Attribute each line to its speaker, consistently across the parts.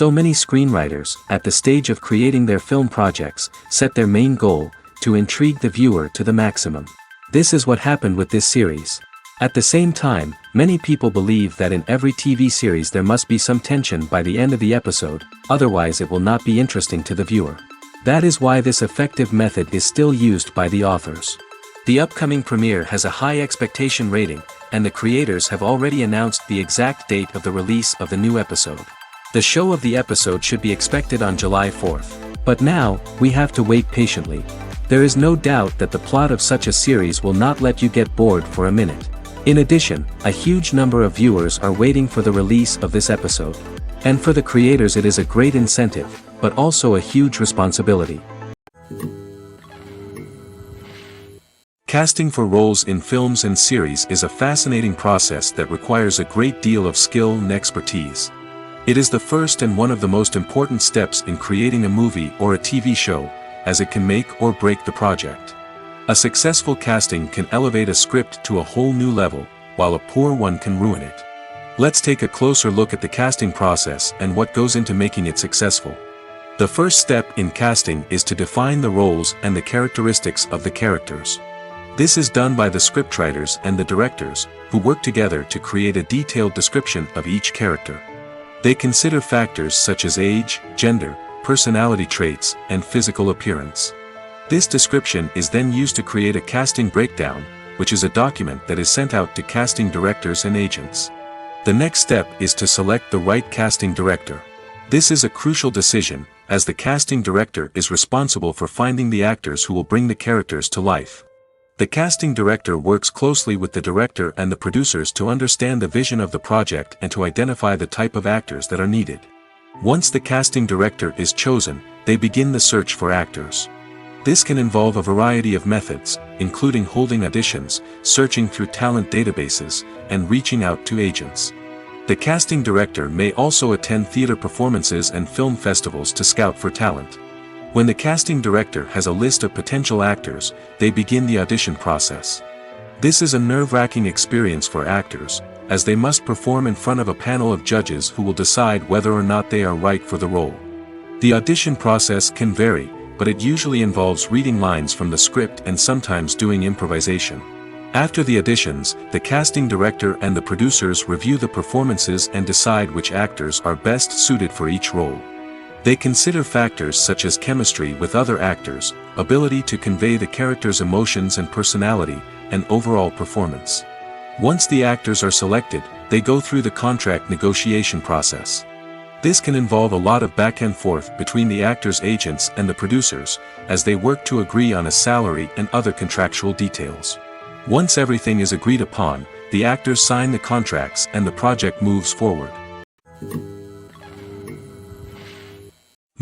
Speaker 1: So many screenwriters, at the stage of creating their film projects, set their main goal, to intrigue the viewer to the maximum. This is what happened with this series. At the same time, many people believe that in every TV series there must be some tension by the end of the episode, otherwise it will not be interesting to the viewer. That is why this effective method is still used by the authors. The upcoming premiere has a high expectation rating, and the creators have already announced the exact date of the release of the new episode. The show of the episode should be expected on July 4th. But now, we have to wait patiently. There is no doubt that the plot of such a series will not let you get bored for a minute. In addition, a huge number of viewers are waiting for the release of this episode. And for the creators it is a great incentive, but also a huge responsibility. Casting for roles in films and series is a fascinating process that requires a great deal of skill and expertise. It is the first and one of the most important steps in creating a movie or a TV show, as it can make or break the project. A successful casting can elevate a script to a whole new level, while a poor one can ruin it. Let's take a closer look at the casting process and what goes into making it successful. The first step in casting is to define the roles and the characteristics of the characters. This is done by the scriptwriters and the directors, who work together to create a detailed description of each character. They consider factors such as age, gender, personality traits, and physical appearance. This description is then used to create a casting breakdown, which is a document that is sent out to casting directors and agents. The next step is to select the right casting director. This is a crucial decision, as the casting director is responsible for finding the actors who will bring the characters to life. The casting director works closely with the director and the producers to understand the vision of the project and to identify the type of actors that are needed. Once the casting director is chosen, they begin the search for actors. This can involve a variety of methods, including holding auditions, searching through talent databases, and reaching out to agents. The casting director may also attend theater performances and film festivals to scout for talent. When the casting director has a list of potential actors, they begin the audition process. This is a nerve-wracking experience for actors, as they must perform in front of a panel of judges who will decide whether or not they are right for the role. The audition process can vary, but it usually involves reading lines from the script and sometimes doing improvisation. After the auditions, the casting director and the producers review the performances and decide which actors are best suited for each role. They consider factors such as chemistry with other actors, ability to convey the character's emotions and personality, and overall performance. Once the actors are selected, they go through the contract negotiation process. This can involve a lot of back and forth between the actors' agents and the producers, as they work to agree on a salary and other contractual details. Once everything is agreed upon, the actors sign the contracts and the project moves forward.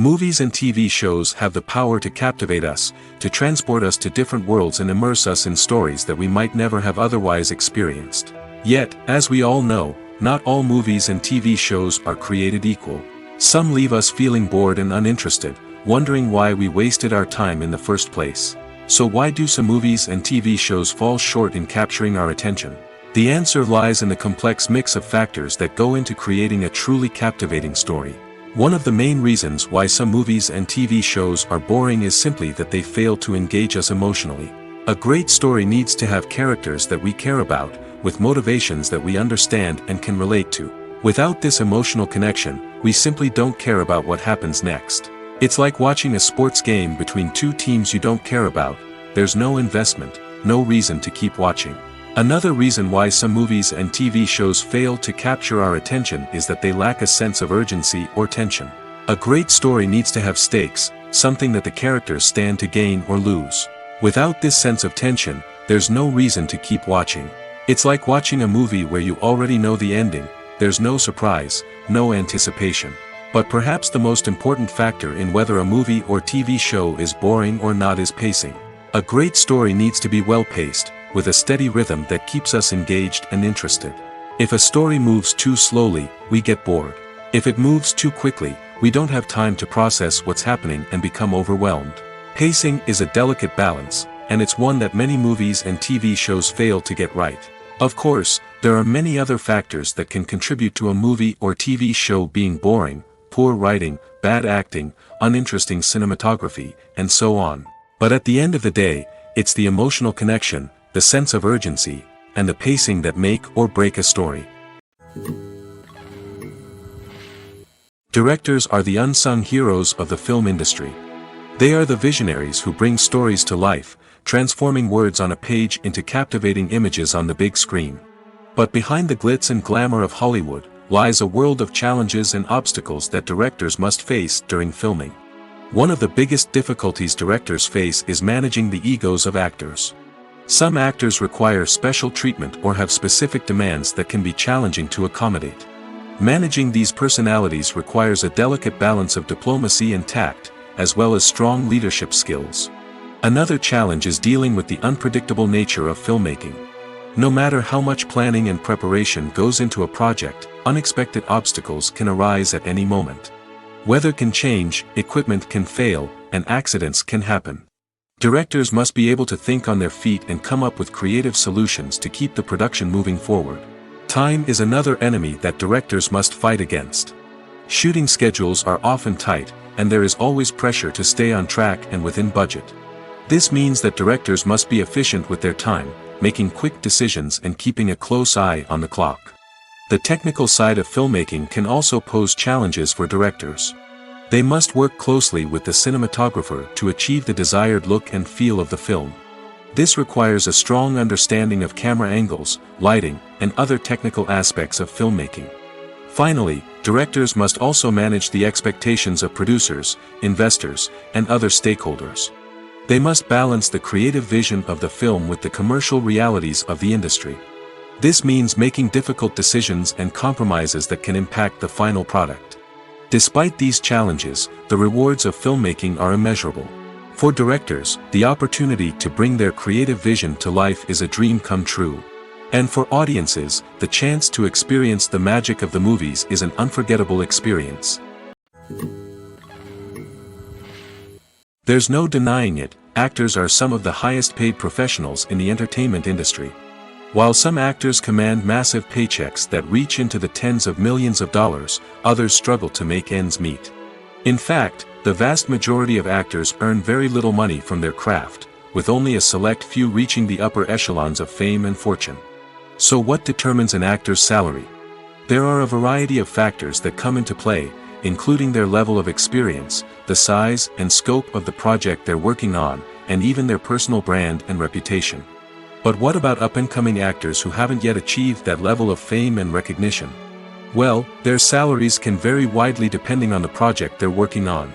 Speaker 1: Movies and TV shows have the power to captivate us, to transport us to different worlds and immerse us in stories that we might never have otherwise experienced. Yet, as we all know, not all movies and TV shows are created equal. Some leave us feeling bored and uninterested, wondering why we wasted our time in the first place. So why do some movies and TV shows fall short in capturing our attention? The answer lies in the complex mix of factors that go into creating a truly captivating story. One of the main reasons why some movies and TV shows are boring is simply that they fail to engage us emotionally. A great story needs to have characters that we care about, with motivations that we understand and can relate to. Without this emotional connection, we simply don't care about what happens next. It's like watching a sports game between two teams you don't care about. There's no investment, no reason to keep watching. Another reason why some movies and TV shows fail to capture our attention is that they lack a sense of urgency or tension. A great story needs to have stakes, something that the characters stand to gain or lose. Without this sense of tension, there's no reason to keep watching. It's like watching a movie where you already know the ending. There's no surprise, no anticipation. But perhaps the most important factor in whether a movie or TV show is boring or not is pacing. A great story needs to be well-paced, with a steady rhythm that keeps us engaged and interested. If a story moves too slowly, we get bored. If it moves too quickly, we don't have time to process what's happening and become overwhelmed. Pacing is a delicate balance, and it's one that many movies and TV shows fail to get right. Of course, there are many other factors that can contribute to a movie or TV show being boring: poor writing, bad acting, uninteresting cinematography, and so on. But at the end of the day, it's the emotional connection, the sense of urgency, and the pacing that make or break a story. Directors are the unsung heroes of the film industry. They are the visionaries who bring stories to life, transforming words on a page into captivating images on the big screen. But behind the glitz and glamour of Hollywood, lies a world of challenges and obstacles that directors must face during filming. One of the biggest difficulties directors face is managing the egos of actors. Some actors require special treatment or have specific demands that can be challenging to accommodate. Managing these personalities requires a delicate balance of diplomacy and tact, as well as strong leadership skills. Another challenge is dealing with the unpredictable nature of filmmaking. No matter how much planning and preparation goes into a project, unexpected obstacles can arise at any moment. Weather can change, equipment can fail, and accidents can happen. Directors must be able to think on their feet and come up with creative solutions to keep the production moving forward. Time is another enemy that directors must fight against. Shooting schedules are often tight, and there is always pressure to stay on track and within budget. This means that directors must be efficient with their time, making quick decisions and keeping a close eye on the clock. The technical side of filmmaking can also pose challenges for directors. They must work closely with the cinematographer to achieve the desired look and feel of the film. This requires a strong understanding of camera angles, lighting, and other technical aspects of filmmaking. Finally, directors must also manage the expectations of producers, investors, and other stakeholders. They must balance the creative vision of the film with the commercial realities of the industry. This means making difficult decisions and compromises that can impact the final product. Despite these challenges, the rewards of filmmaking are immeasurable. For directors, the opportunity to bring their creative vision to life is a dream come true. And for audiences, the chance to experience the magic of the movies is an unforgettable experience. There's no denying it, actors are some of the highest paid professionals in the entertainment industry. While some actors command massive paychecks that reach into the tens of millions of dollars, others struggle to make ends meet. In fact, the vast majority of actors earn very little money from their craft, with only a select few reaching the upper echelons of fame and fortune. So what determines an actor's salary? There are a variety of factors that come into play, including their level of experience, the size and scope of the project they're working on, and even their personal brand and reputation. But what about up-and-coming actors who haven't yet achieved that level of fame and recognition? Well, their salaries can vary widely depending on the project they're working on.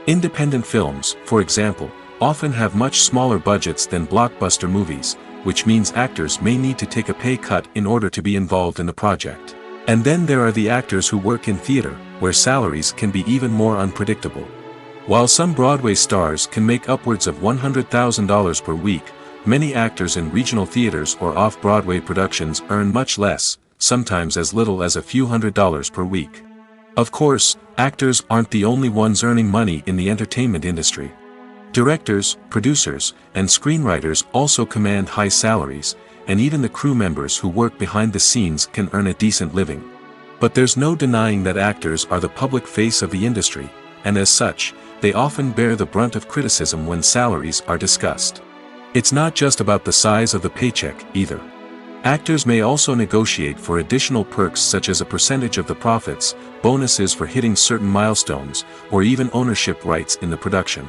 Speaker 1: Independent films, for example, often have much smaller budgets than blockbuster movies, which means actors may need to take a pay cut in order to be involved in the project. And then there are the actors who work in theater, where salaries can be even more unpredictable. While some Broadway stars can make upwards of $100,000 per week, many actors in regional theaters or off-Broadway productions earn much less, sometimes as little as a few $100s per week. Of course, actors aren't the only ones earning money in the entertainment industry. Directors, producers, and screenwriters also command high salaries, and even the crew members who work behind the scenes can earn a decent living. But there's no denying that actors are the public face of the industry, and as such, they often bear the brunt of criticism when salaries are discussed. It's not just about the size of the paycheck, either. Actors may also negotiate for additional perks such as a percentage of the profits, bonuses for hitting certain milestones, or even ownership rights in the production.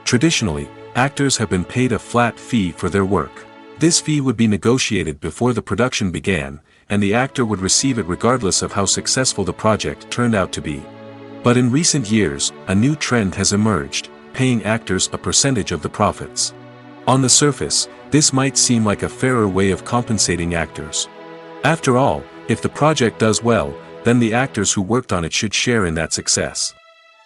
Speaker 1: Traditionally, actors have been paid a flat fee for their work. This fee would be negotiated before the production began, and the actor would receive it regardless of how successful the project turned out to be. But in recent years, a new trend has emerged, paying actors a percentage of the profits. On the surface, this might seem like a fairer way of compensating actors. After all, if the project does well, then the actors who worked on it should share in that success.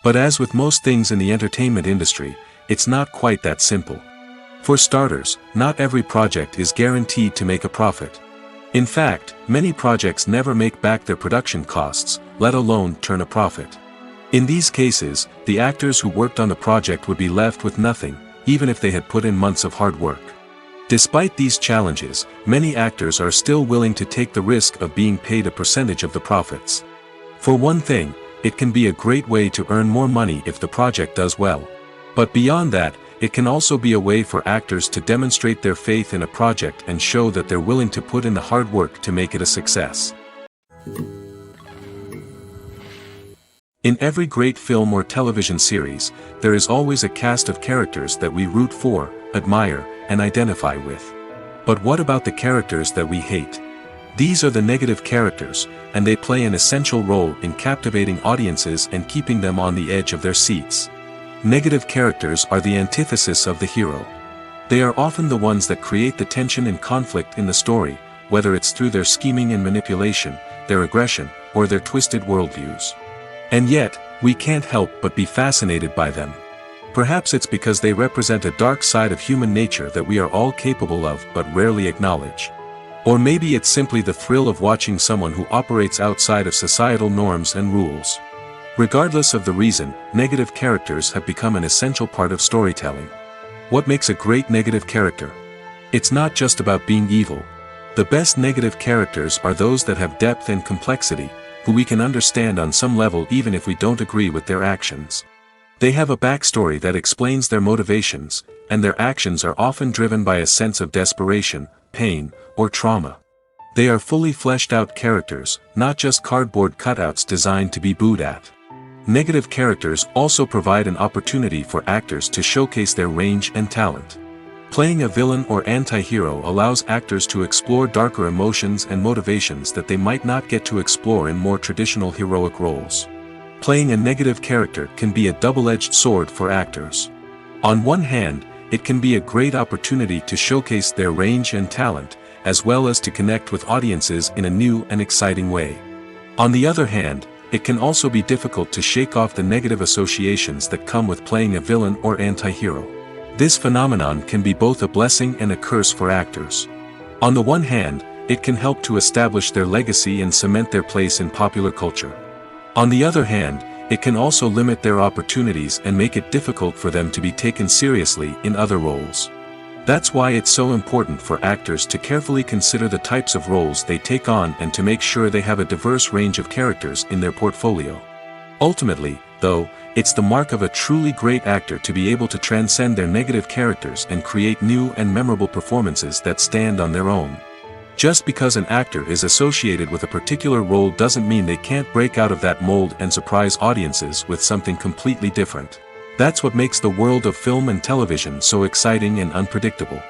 Speaker 1: But as with most things in the entertainment industry, it's not quite that simple. For starters, not every project is guaranteed to make a profit. In fact, many projects never make back their production costs, let alone turn a profit. In these cases, the actors who worked on the project would be left with nothing, even if they had put in months of hard work. Despite these challenges, many actors are still willing to take the risk of being paid a percentage of the profits. For one thing, it can be a great way to earn more money if the project does well. But beyond that, it can also be a way for actors to demonstrate their faith in a project and show that they're willing to put in the hard work to make it a success. In every great film or television series, there is always a cast of characters that we root for, admire, and identify with. But what about the characters that we hate? These are the negative characters, and they play an essential role in captivating audiences and keeping them on the edge of their seats. Negative characters are the antithesis of the hero. They are often the ones that create the tension and conflict in the story, whether it's through their scheming and manipulation, their aggression, or their twisted worldviews. And yet, we can't help but be fascinated by them. Perhaps it's because they represent a dark side of human nature that we are all capable of but rarely acknowledge. Or maybe it's simply the thrill of watching someone who operates outside of societal norms and rules. Regardless of the reason, negative characters have become an essential part of storytelling. What makes a great negative character? It's not just about being evil. The best negative characters are those that have depth and complexity, who we can understand on some level even if we don't agree with their actions. They have a backstory that explains their motivations, and their actions are often driven by a sense of desperation, pain, or trauma. They are fully fleshed out characters, not just cardboard cutouts designed to be booed at. Negative characters also provide an opportunity for actors to showcase their range and talent. Playing a villain or anti-hero allows actors to explore darker emotions and motivations that they might not get to explore in more traditional heroic roles. Playing a negative character can be a double-edged sword for actors. On one hand, it can be a great opportunity to showcase their range and talent, as well as to connect with audiences in a new and exciting way. On the other hand, it can also be difficult to shake off the negative associations that come with playing a villain or anti-hero. This phenomenon can be both a blessing and a curse for actors. On the one hand, it can help to establish their legacy and cement their place in popular culture. On the other hand, it can also limit their opportunities and make it difficult for them to be taken seriously in other roles. That's why it's so important for actors to carefully consider the types of roles they take on and to make sure they have a diverse range of characters in their portfolio. Ultimately, though, it's the mark of a truly great actor to be able to transcend their negative characters and create new and memorable performances that stand on their own. Just because an actor is associated with a particular role doesn't mean they can't break out of that mold and surprise audiences with something completely different. That's what makes the world of film and television so exciting and unpredictable.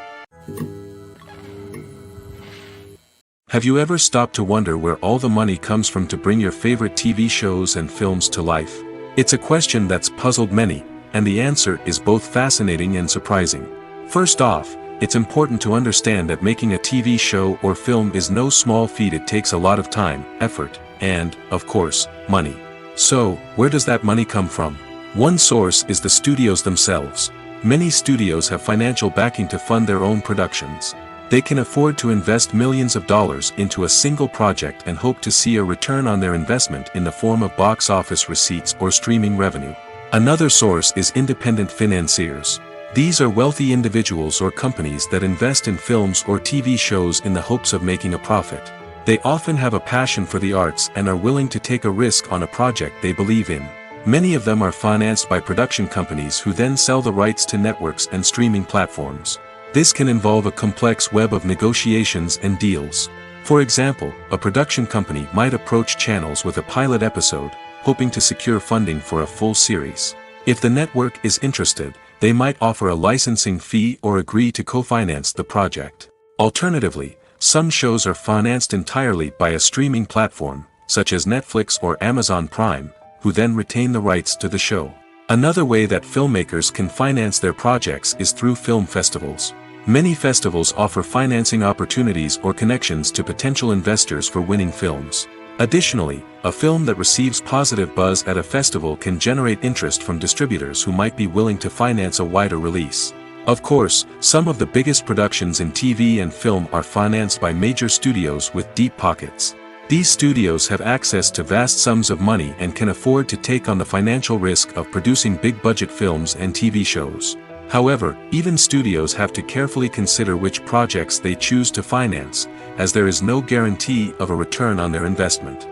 Speaker 1: Have you ever stopped to wonder where all the money comes from to bring your favorite TV shows and films to life? It's a question that's puzzled many, and the answer is both fascinating and surprising. First off, it's important to understand that making a TV show or film is no small feat. It takes a lot of time, effort, and, of course, money. So, where does that money come from? One source is the studios themselves. Many studios have financial backing to fund their own productions. They can afford to invest millions of dollars into a single project and hope to see a return on their investment in the form of box office receipts or streaming revenue. Another source is independent financiers. These are wealthy individuals or companies that invest in films or TV shows in the hopes of making a profit. They often have a passion for the arts and are willing to take a risk on a project they believe in. Many of them are financed by production companies who then sell the rights to networks and streaming platforms. This can involve a complex web of negotiations and deals. For example, a production company might approach channels with a pilot episode, hoping to secure funding for a full series. If the network is interested, they might offer a licensing fee or agree to co-finance the project. Alternatively, some shows are financed entirely by a streaming platform, such as Netflix or Amazon Prime, who then retain the rights to the show. Another way that filmmakers can finance their projects is through film festivals. Many festivals offer financing opportunities or connections to potential investors for winning films. Additionally, a film that receives positive buzz at a festival can generate interest from distributors who might be willing to finance a wider release. Of course, some of the biggest productions in TV and film are financed by major studios with deep pockets. These studios have access to vast sums of money and can afford to take on the financial risk of producing big-budget films and TV shows. However, even studios have to carefully consider which projects they choose to finance, as there is no guarantee of a return on their investment.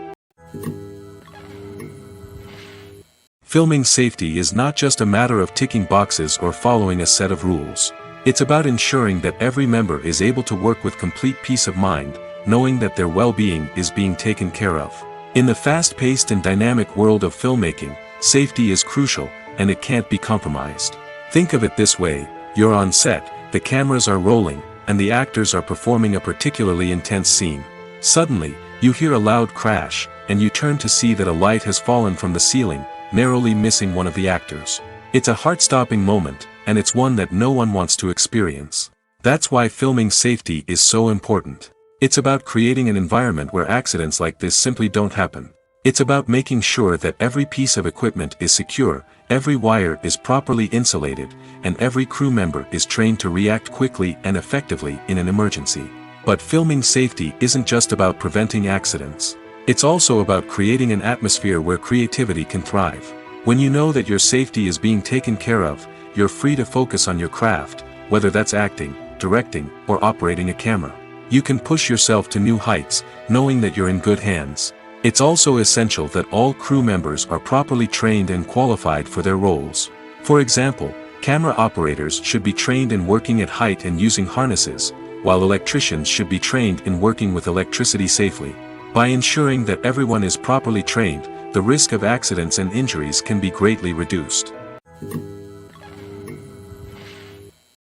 Speaker 1: Filming safety is not just a matter of ticking boxes or following a set of rules. It's about ensuring that every member is able to work with complete peace of mind, knowing that their well-being is being taken care of. In the fast-paced and dynamic world of filmmaking, safety is crucial, and it can't be compromised. Think of it this way: you're on set, the cameras are rolling, and the actors are performing a particularly intense scene. Suddenly, you hear a loud crash, and you turn to see that a light has fallen from the ceiling, narrowly missing one of the actors. It's a heart-stopping moment, and it's one that no one wants to experience. That's why filming safety is so important. It's about creating an environment where accidents like this simply don't happen. It's about making sure that every piece of equipment is secure, every wire is properly insulated, and every crew member is trained to react quickly and effectively in an emergency. But filming safety isn't just about preventing accidents. It's also about creating an atmosphere where creativity can thrive. When you know that your safety is being taken care of, you're free to focus on your craft, whether that's acting, directing, or operating a camera. You can push yourself to new heights, knowing that you're in good hands. It's also essential that all crew members are properly trained and qualified for their roles. For example, camera operators should be trained in working at height and using harnesses, while electricians should be trained in working with electricity safely. By ensuring that everyone is properly trained, the risk of accidents and injuries can be greatly reduced.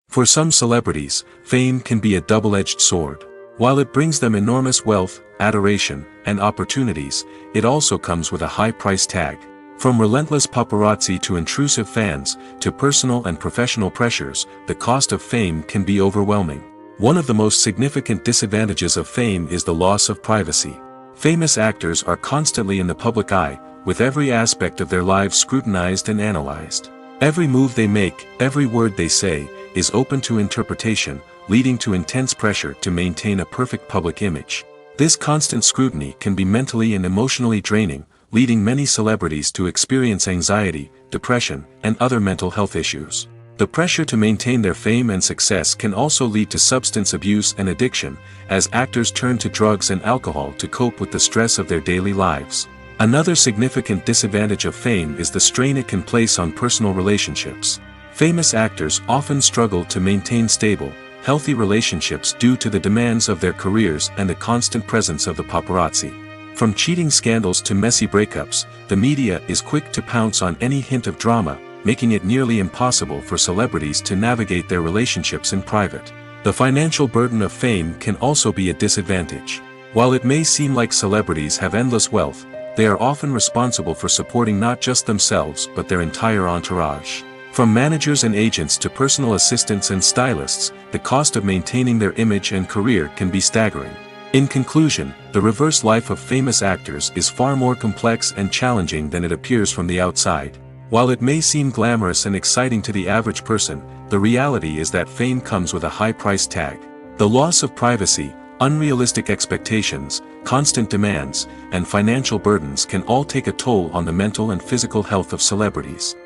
Speaker 1: For some celebrities, fame can be a double-edged sword. While it brings them enormous wealth, adoration, and opportunities, it also comes with a high price tag. From relentless paparazzi to intrusive fans, to personal and professional pressures, the cost of fame can be overwhelming. One of the most significant disadvantages of fame is the loss of privacy. Famous actors are constantly in the public eye, with every aspect of their lives scrutinized and analyzed. Every move they make, every word they say, is open to interpretation, leading to intense pressure to maintain a perfect public image. This constant scrutiny can be mentally and emotionally draining, leading many celebrities to experience anxiety, depression, and other mental health issues. The pressure to maintain their fame and success can also lead to substance abuse and addiction, as actors turn to drugs and alcohol to cope with the stress of their daily lives. Another significant disadvantage of fame is the strain it can place on personal relationships. Famous actors often struggle to maintain stable, healthy relationships due to the demands of their careers and the constant presence of the paparazzi. From cheating scandals to messy breakups, the media is quick to pounce on any hint of drama, making it nearly impossible for celebrities to navigate their relationships in private. The financial burden of fame can also be a disadvantage. While it may seem like celebrities have endless wealth, they are often responsible for supporting not just themselves but their entire entourage. From managers and agents to personal assistants and stylists, the cost of maintaining their image and career can be staggering. In conclusion, the reverse life of famous actors is far more complex and challenging than it appears from the outside. While it may seem glamorous and exciting to the average person, the reality is that fame comes with a high price tag. The loss of privacy, unrealistic expectations, constant demands, and financial burdens can all take a toll on the mental and physical health of celebrities.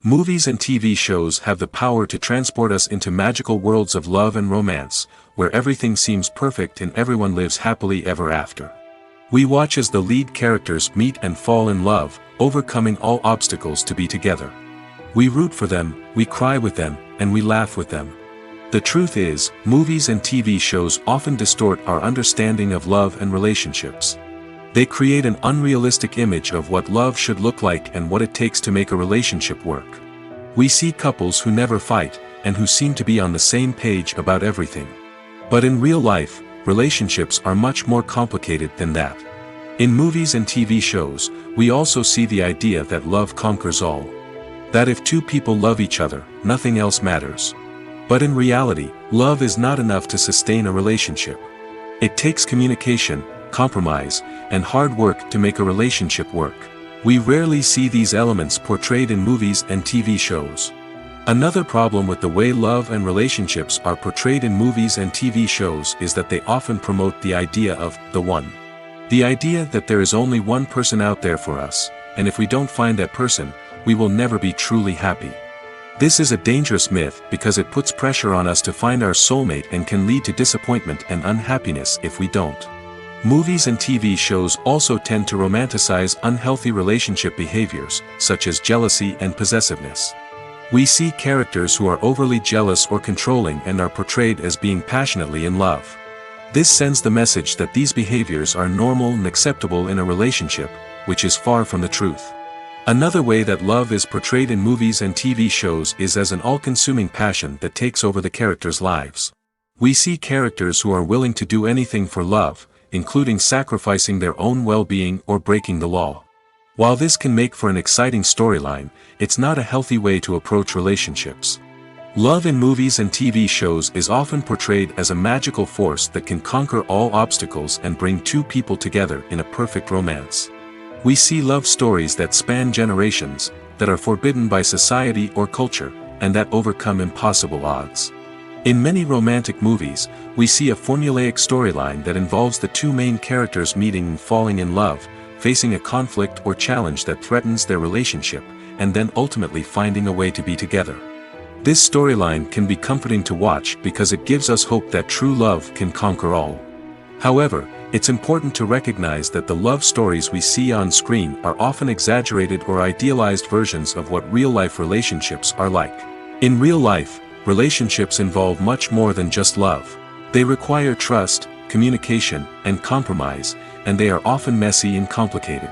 Speaker 1: Movies and TV shows have the power to transport us into magical worlds of love and romance, where everything seems perfect and everyone lives happily ever after. We watch as the lead characters meet and fall in love, overcoming all obstacles to be together. We root for them, we cry with them, and we laugh with them. The truth is, movies and TV shows often distort our understanding of love and relationships. They create an unrealistic image of what love should look like and what it takes to make a relationship work. We see couples who never fight, and who seem to be on the same page about everything. But in real life, relationships are much more complicated than that. In movies and TV shows, we also see the idea that love conquers all. That if two people love each other, nothing else matters. But in reality, love is not enough to sustain a relationship. It takes communication, compromise, and hard work to make a relationship work. We rarely see these elements portrayed in movies and TV shows. Another problem with the way love and relationships are portrayed in movies and TV shows is that they often promote the idea of the one. The idea that there is only one person out there for us, and if we don't find that person, we will never be truly happy. This is a dangerous myth because it puts pressure on us to find our soulmate and can lead to disappointment and unhappiness if we don't. Movies and TV shows also tend to romanticize unhealthy relationship behaviors, such as jealousy and possessiveness. We see characters who are overly jealous or controlling and are portrayed as being passionately in love. This sends the message that these behaviors are normal and acceptable in a relationship, which is far from the truth. Another way that love is portrayed in movies and TV shows is as an all-consuming passion that takes over the characters' lives. We see characters who are willing to do anything for love, including sacrificing their own well-being or breaking the law. While this can make for an exciting storyline, it's not a healthy way to approach relationships. Love in movies and TV shows is often portrayed as a magical force that can conquer all obstacles and bring two people together in a perfect romance. We see love stories that span generations, that are forbidden by society or culture, and that overcome impossible odds. In many romantic movies, we see a formulaic storyline that involves the two main characters meeting and falling in love, facing a conflict or challenge that threatens their relationship, and then ultimately finding a way to be together. This storyline can be comforting to watch because it gives us hope that true love can conquer all. However, it's important to recognize that the love stories we see on screen are often exaggerated or idealized versions of what real-life relationships are like. In real life, relationships involve much more than just love. They require trust, communication, and compromise, and they are often messy and complicated.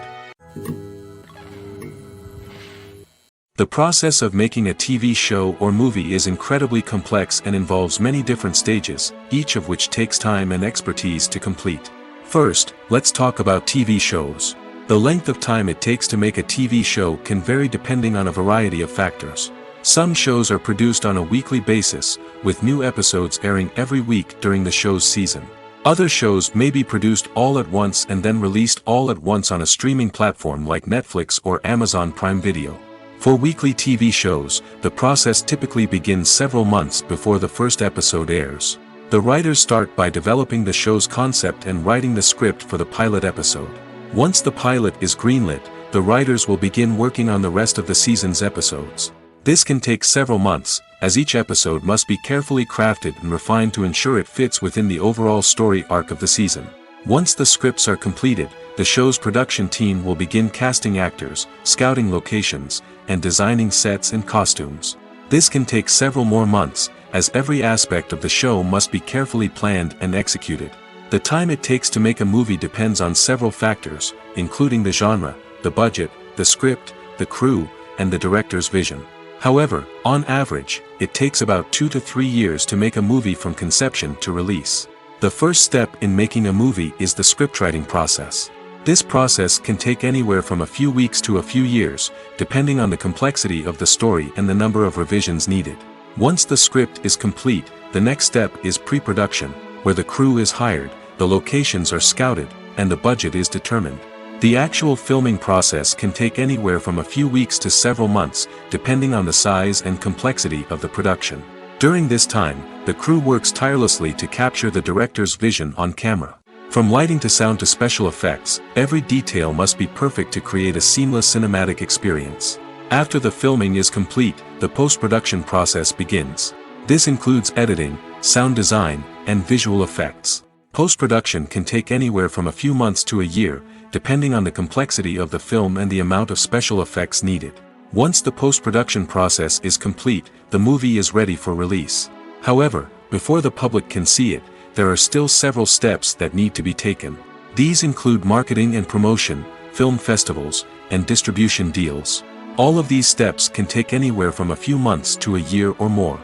Speaker 1: The process of making a TV show or movie is incredibly complex and involves many different stages, each of which takes time and expertise to complete. First, let's talk about TV shows. The length of time it takes to make a TV show can vary depending on a variety of factors. Some shows are produced on a weekly basis, with new episodes airing every week during the show's season. Other shows may be produced all at once and then released all at once on a streaming platform like Netflix or Amazon Prime Video. For weekly TV shows, the process typically begins several months before the first episode airs. The writers start by developing the show's concept and writing the script for the pilot episode. Once the pilot is greenlit, the writers will begin working on the rest of the season's episodes. This can take several months, as each episode must be carefully crafted and refined to ensure it fits within the overall story arc of the season. Once the scripts are completed, the show's production team will begin casting actors, scouting locations, and designing sets and costumes. This can take several more months, as every aspect of the show must be carefully planned and executed. The time it takes to make a movie depends on several factors, including the genre, the budget, the script, the crew, and the director's vision. However, on average, it takes about 2 to 3 years to make a movie from conception to release. The first step in making a movie is the scriptwriting process. This process can take anywhere from a few weeks to a few years, depending on the complexity of the story and the number of revisions needed. Once the script is complete, the next step is pre-production, where the crew is hired, the locations are scouted, and the budget is determined. The actual filming process can take anywhere from a few weeks to several months, depending on the size and complexity of the production. During this time, the crew works tirelessly to capture the director's vision on camera. From lighting to sound to special effects, every detail must be perfect to create a seamless cinematic experience. After the filming is complete, the post-production process begins. This includes editing, sound design, and visual effects. Post-production can take anywhere from a few months to a year, depending on the complexity of the film and the amount of special effects needed. Once the post-production process is complete, the movie is ready for release. However, before the public can see it, there are still several steps that need to be taken. These include marketing and promotion, film festivals, and distribution deals. All of these steps can take anywhere from a few months to a year or more.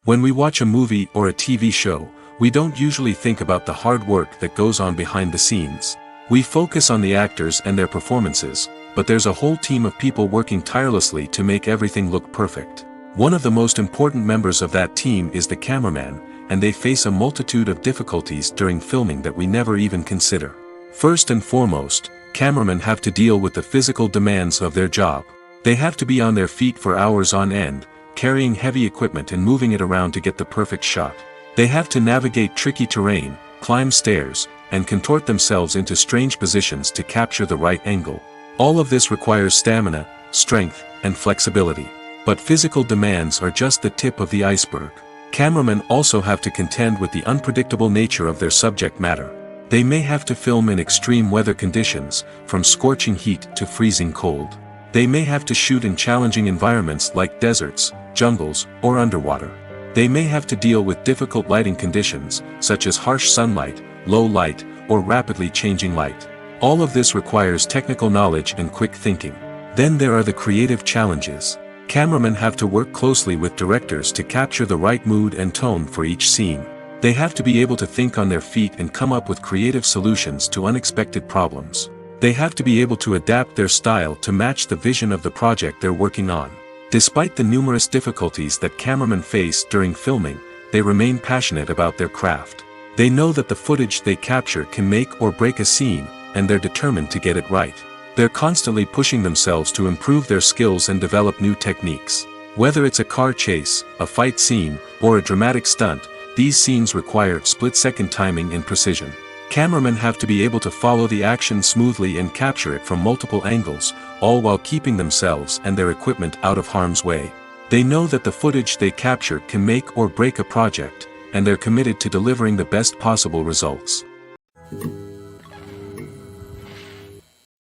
Speaker 1: When we watch a movie or a TV show, we don't usually think about the hard work that goes on behind the scenes. We focus on the actors and their performances, but there's a whole team of people working tirelessly to make everything look perfect. One of the most important members of that team is the cameraman, and they face a multitude of difficulties during filming that we never even consider. First and foremost, cameramen have to deal with the physical demands of their job. They have to be on their feet for hours on end, carrying heavy equipment and moving it around to get the perfect shot. They have to navigate tricky terrain, climb stairs, and contort themselves into strange positions to capture the right angle. All of this requires stamina, strength, and flexibility. But physical demands are just the tip of the iceberg. Cameramen also have to contend with the unpredictable nature of their subject matter. They may have to film in extreme weather conditions, from scorching heat to freezing cold. They may have to shoot in challenging environments like deserts, jungles, or underwater. They may have to deal with difficult lighting conditions, such as harsh sunlight, low light, or rapidly changing light. All of this requires technical knowledge and quick thinking. Then there are the creative challenges. Cameramen have to work closely with directors to capture the right mood and tone for each scene. They have to be able to think on their feet and come up with creative solutions to unexpected problems. They have to be able to adapt their style to match the vision of the project they're working on. Despite the numerous difficulties that cameramen face during filming, they remain passionate about their craft. They know that the footage they capture can make or break a scene, and they're determined to get it right. They're constantly pushing themselves to improve their skills and develop new techniques. Whether it's a car chase, a fight scene, or a dramatic stunt, these scenes require split-second timing and precision. Cameramen have to be able to follow the action smoothly and capture it from multiple angles, all while keeping themselves and their equipment out of harm's way. They know that the footage they capture can make or break a project, and they're committed to delivering the best possible results.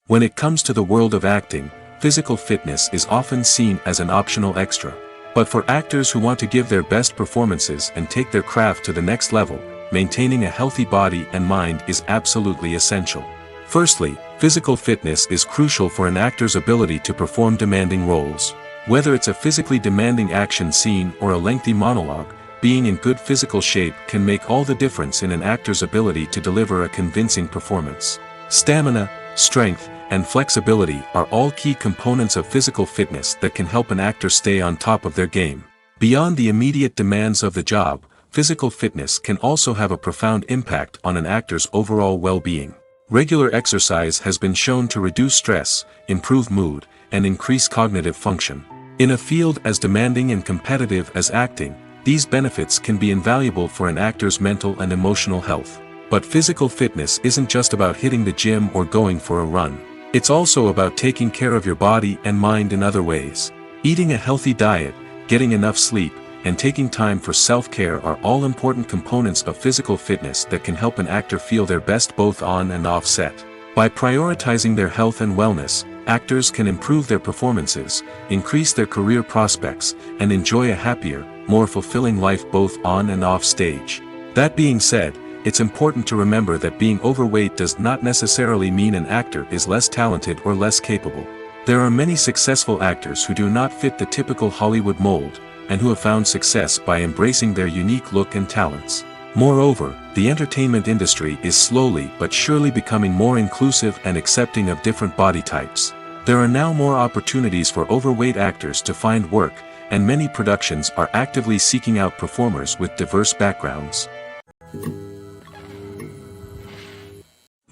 Speaker 1: When it comes to the world of acting, physical fitness is often seen as an optional extra. But for actors who want to give their best performances and take their craft to the next level, maintaining a healthy body and mind is absolutely essential. Firstly, physical fitness is crucial for an actor's ability to perform demanding roles. Whether it's a physically demanding action scene or a lengthy monologue, being in good physical shape can make all the difference in an actor's ability to deliver a convincing performance. Stamina, strength, and flexibility are all key components of physical fitness that can help an actor stay on top of their game. Beyond the immediate demands of the job, physical fitness can also have a profound impact on an actor's overall well-being. Regular exercise has been shown to reduce stress, improve mood, and increase cognitive function. In a field as demanding and competitive as acting, these benefits can be invaluable for an actor's mental and emotional health. But physical fitness isn't just about hitting the gym or going for a run. It's also about taking care of your body and mind in other ways. Eating a healthy diet, getting enough sleep, and taking time for self-care are all important components of physical fitness that can help an actor feel their best both on and off set. By prioritizing their health and wellness, actors can improve their performances, increase their career prospects, and enjoy a happier, more fulfilling life both on and off stage. That being said, it's important to remember that being overweight does not necessarily mean an actor is less talented or less capable. There are many successful actors who do not fit the typical Hollywood mold, and who have found success by embracing their unique look and talents. Moreover, the entertainment industry is slowly but surely becoming more inclusive and accepting of different body types. There are now more opportunities for overweight actors to find work, and many productions are actively seeking out performers with diverse backgrounds.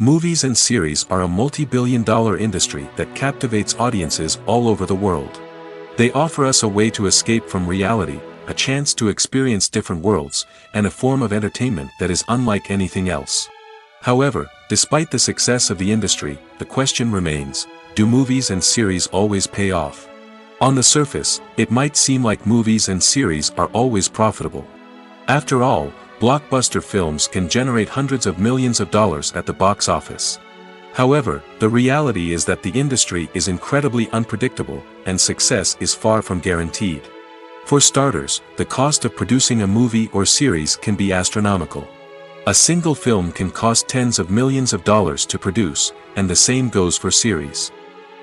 Speaker 1: Movies and series are a multi-billion-dollar industry that captivates audiences all over the world. They offer us a way to escape from reality, a chance to experience different worlds, and a form of entertainment that is unlike anything else. However, despite the success of the industry, the question remains, do movies and series always pay off? On the surface, it might seem like movies and series are always profitable. After all, blockbuster films can generate hundreds of millions of dollars at the box office. However, the reality is that the industry is incredibly unpredictable, and success is far from guaranteed. For starters, the cost of producing a movie or series can be astronomical. A single film can cost tens of millions of dollars to produce, and the same goes for series.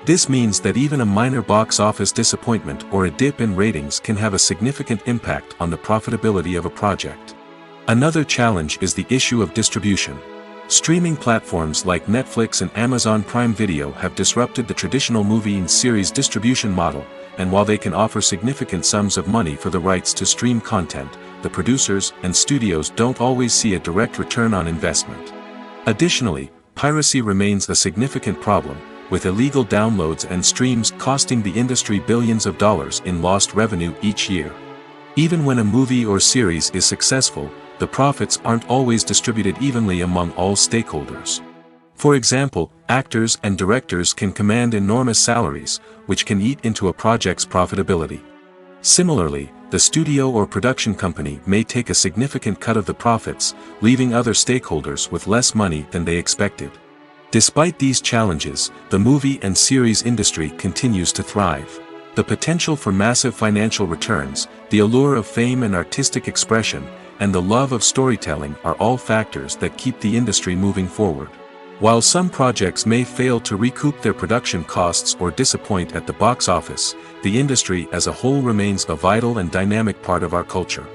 Speaker 1: This means that even a minor box office disappointment or a dip in ratings can have a significant impact on the profitability of a project. Another challenge is the issue of distribution. Streaming platforms like Netflix and Amazon Prime Video have disrupted the traditional movie and series distribution model, and while they can offer significant sums of money for the rights to stream content, the producers and studios don't always see a direct return on investment. Additionally, piracy remains a significant problem, with illegal downloads and streams costing the industry billions of dollars in lost revenue each year. Even when a movie or series is successful, the profits aren't always distributed evenly among all stakeholders. For example, actors and directors can command enormous salaries, which can eat into a project's profitability. Similarly, the studio or production company may take a significant cut of the profits, leaving other stakeholders with less money than they expected. Despite these challenges, the movie and series industry continues to thrive. The potential for massive financial returns, the allure of fame and artistic expression, and the love of storytelling are all factors that keep the industry moving forward. While some projects may fail to recoup their production costs or disappoint at the box office, the industry as a whole remains a vital and dynamic part of our culture.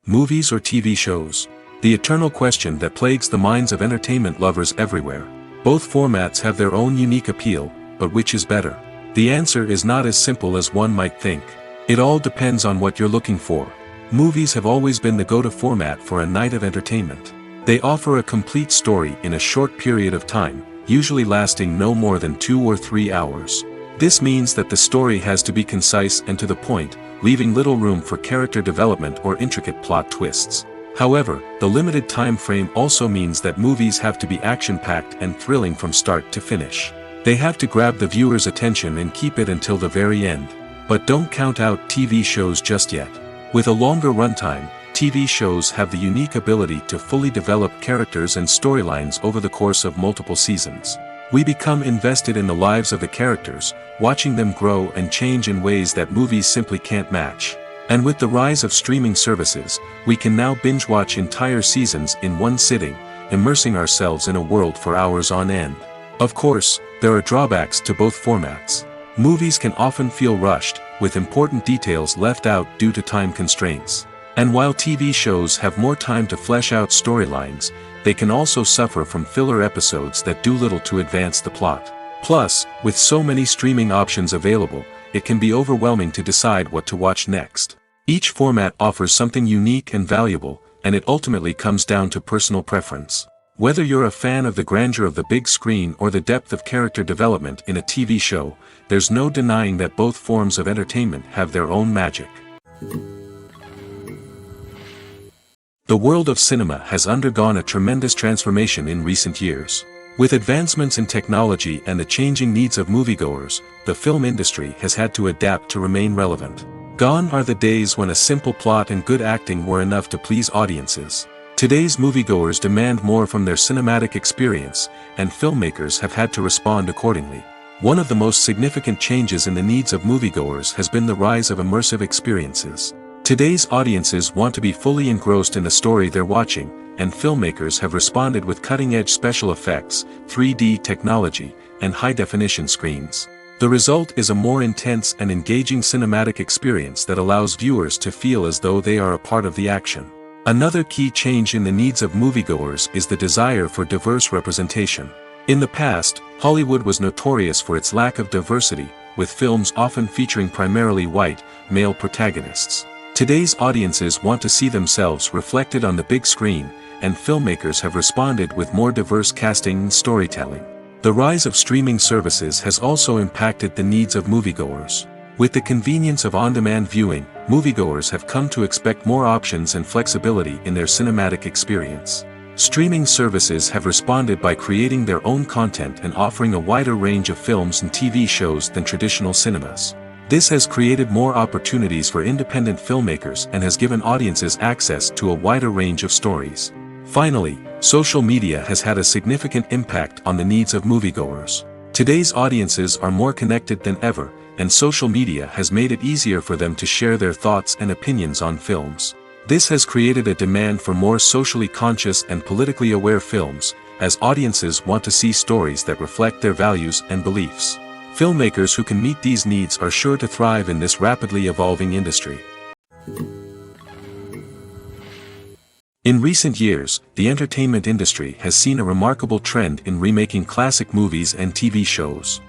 Speaker 1: Movies or TV shows? The eternal question that plagues the minds of entertainment lovers everywhere. Both formats have their own unique appeal, but which is better? The answer is not as simple as one might think. It all depends on what you're looking for. Movies have always been the go-to format for a night of entertainment. They offer a complete story in a short period of time, usually lasting no more than 2 or 3 hours. This means that the story has to be concise and to the point, leaving little room for character development or intricate plot twists. However, the limited time frame also means that movies have to be action-packed and thrilling from start to finish. They have to grab the viewer's attention and keep it until the very end. But don't count out TV shows just yet. With a longer runtime, TV shows have the unique ability to fully develop characters and storylines over the course of multiple seasons. We become invested in the lives of the characters, watching them grow and change in ways that movies simply can't match. And with the rise of streaming services, we can now binge-watch entire seasons in one sitting, immersing ourselves in a world for hours on end. Of course, there are drawbacks to both formats. Movies can often feel rushed, with important details left out due to time constraints. And while TV shows have more time to flesh out storylines, they can also suffer from filler episodes that do little to advance the plot. Plus, with so many streaming options available, it can be overwhelming to decide what to watch next. Each format offers something unique and valuable, and it ultimately comes down to personal preference. Whether you're a fan of the grandeur of the big screen or the depth of character development in a TV show, there's no denying that both forms of entertainment have their own magic. The world of cinema has undergone a tremendous transformation in recent years. With advancements in technology and the changing needs of moviegoers, the film industry has had to adapt to remain relevant. Gone are the days when a simple plot and good acting were enough to please audiences. Today's moviegoers demand more from their cinematic experience, and filmmakers have had to respond accordingly. One of the most significant changes in the needs of moviegoers has been the rise of immersive experiences. Today's audiences want to be fully engrossed in the story they're watching, and filmmakers have responded with cutting-edge special effects, 3D technology, and high-definition screens. The result is a more intense and engaging cinematic experience that allows viewers to feel as though they are a part of the action. Another key change in the needs of moviegoers is the desire for diverse representation. In the past, Hollywood was notorious for its lack of diversity, with films often featuring primarily white, male protagonists. Today's audiences want to see themselves reflected on the big screen, and filmmakers have responded with more diverse casting and storytelling. The rise of streaming services has also impacted the needs of moviegoers. With the convenience of on-demand viewing, moviegoers have come to expect more options and flexibility in their cinematic experience. Streaming services have responded by creating their own content and offering a wider range of films and TV shows than traditional cinemas. This has created more opportunities for independent filmmakers and has given audiences access to a wider range of stories. Finally, social media has had a significant impact on the needs of moviegoers. Today's audiences are more connected than ever, and social media has made it easier for them to share their thoughts and opinions on films. This has created a demand for more socially conscious and politically aware films, as audiences want to see stories that reflect their values and beliefs. Filmmakers who can meet these needs are sure to thrive in this rapidly evolving industry. In recent years, the entertainment industry has seen a remarkable trend in remaking classic movies and TV shows.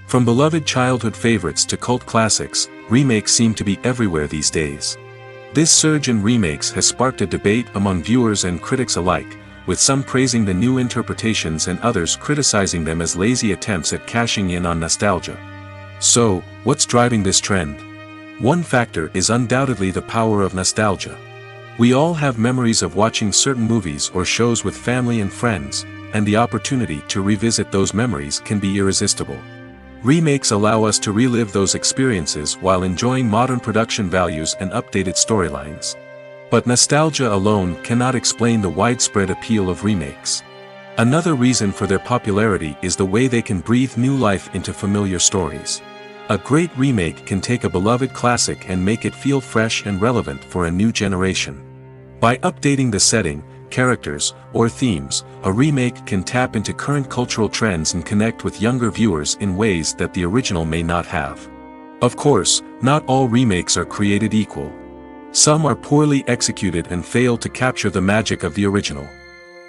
Speaker 1: From beloved childhood favorites to cult classics, remakes seem to be everywhere these days. This surge in remakes has sparked a debate among viewers and critics alike, with some praising the new interpretations and others criticizing them as lazy attempts at cashing in on nostalgia. So, what's driving this trend? One factor is undoubtedly the power of nostalgia. We all have memories of watching certain movies or shows with family and friends, and the opportunity to revisit those memories can be irresistible. Remakes allow us to relive those experiences while enjoying modern production values and updated storylines. But nostalgia alone cannot explain the widespread appeal of remakes. Another reason for their popularity is the way they can breathe new life into familiar stories. A great remake can take a beloved classic and make it feel fresh and relevant for a new generation. By updating the setting, characters, or themes, a remake can tap into current cultural trends and connect with younger viewers in ways that the original may not have. Of course, not all remakes are created equal. Some are poorly executed and fail to capture the magic of the original.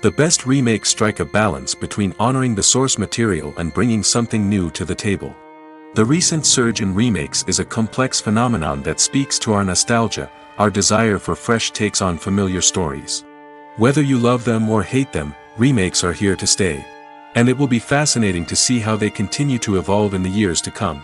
Speaker 1: The best remakes strike a balance between honoring the source material and bringing something new to the table. The recent surge in remakes is a complex phenomenon that speaks to our nostalgia, our desire for fresh takes on familiar stories. Whether you love them or hate them, remakes are here to stay. And it will be fascinating to see how they continue to evolve in the years to come.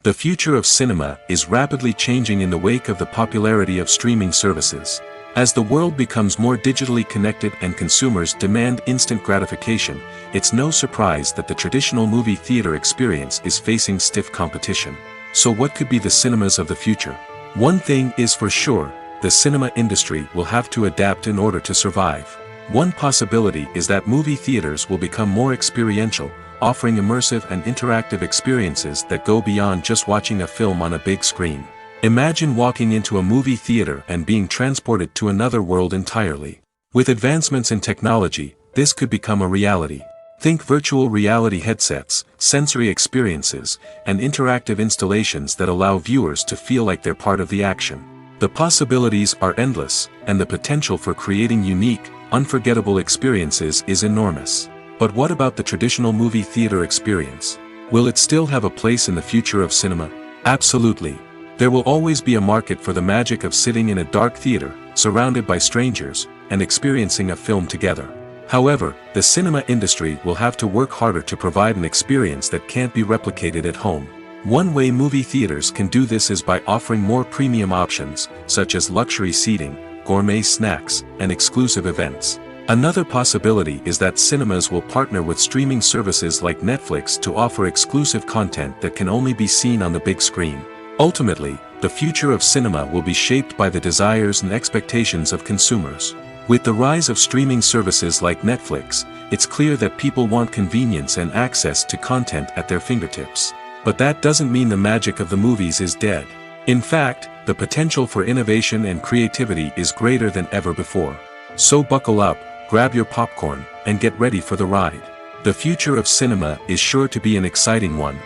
Speaker 1: The future of cinema is rapidly changing in the wake of the popularity of streaming services. As the world becomes more digitally connected and consumers demand instant gratification, it's no surprise that the traditional movie theater experience is facing stiff competition. So what could be the cinemas of the future? One thing is for sure, the cinema industry will have to adapt in order to survive. One possibility is that movie theaters will become more experiential, offering immersive and interactive experiences that go beyond just watching a film on a big screen. Imagine walking into a movie theater and being transported to another world entirely. With advancements in technology, this could become a reality. Think virtual reality headsets, sensory experiences, and interactive installations that allow viewers to feel like they're part of the action. The possibilities are endless, and the potential for creating unique, unforgettable experiences is enormous. But what about the traditional movie theater experience? Will it still have a place in the future of cinema? Absolutely. There will always be a market for the magic of sitting in a dark theater, surrounded by strangers, and experiencing a film together. However, the cinema industry will have to work harder to provide an experience that can't be replicated at home. One way movie theaters can do this is by offering more premium options, such as luxury seating, gourmet snacks, and exclusive events. Another possibility is that cinemas will partner with streaming services like Netflix to offer exclusive content that can only be seen on the big screen. Ultimately, the future of cinema will be shaped by the desires and expectations of consumers. With the rise of streaming services like Netflix, it's clear that people want convenience and access to content at their fingertips. But that doesn't mean the magic of the movies is dead. In fact, the potential for innovation and creativity is greater than ever before. So buckle up, grab your popcorn, and get ready for the ride. The future of cinema is sure to be an exciting one.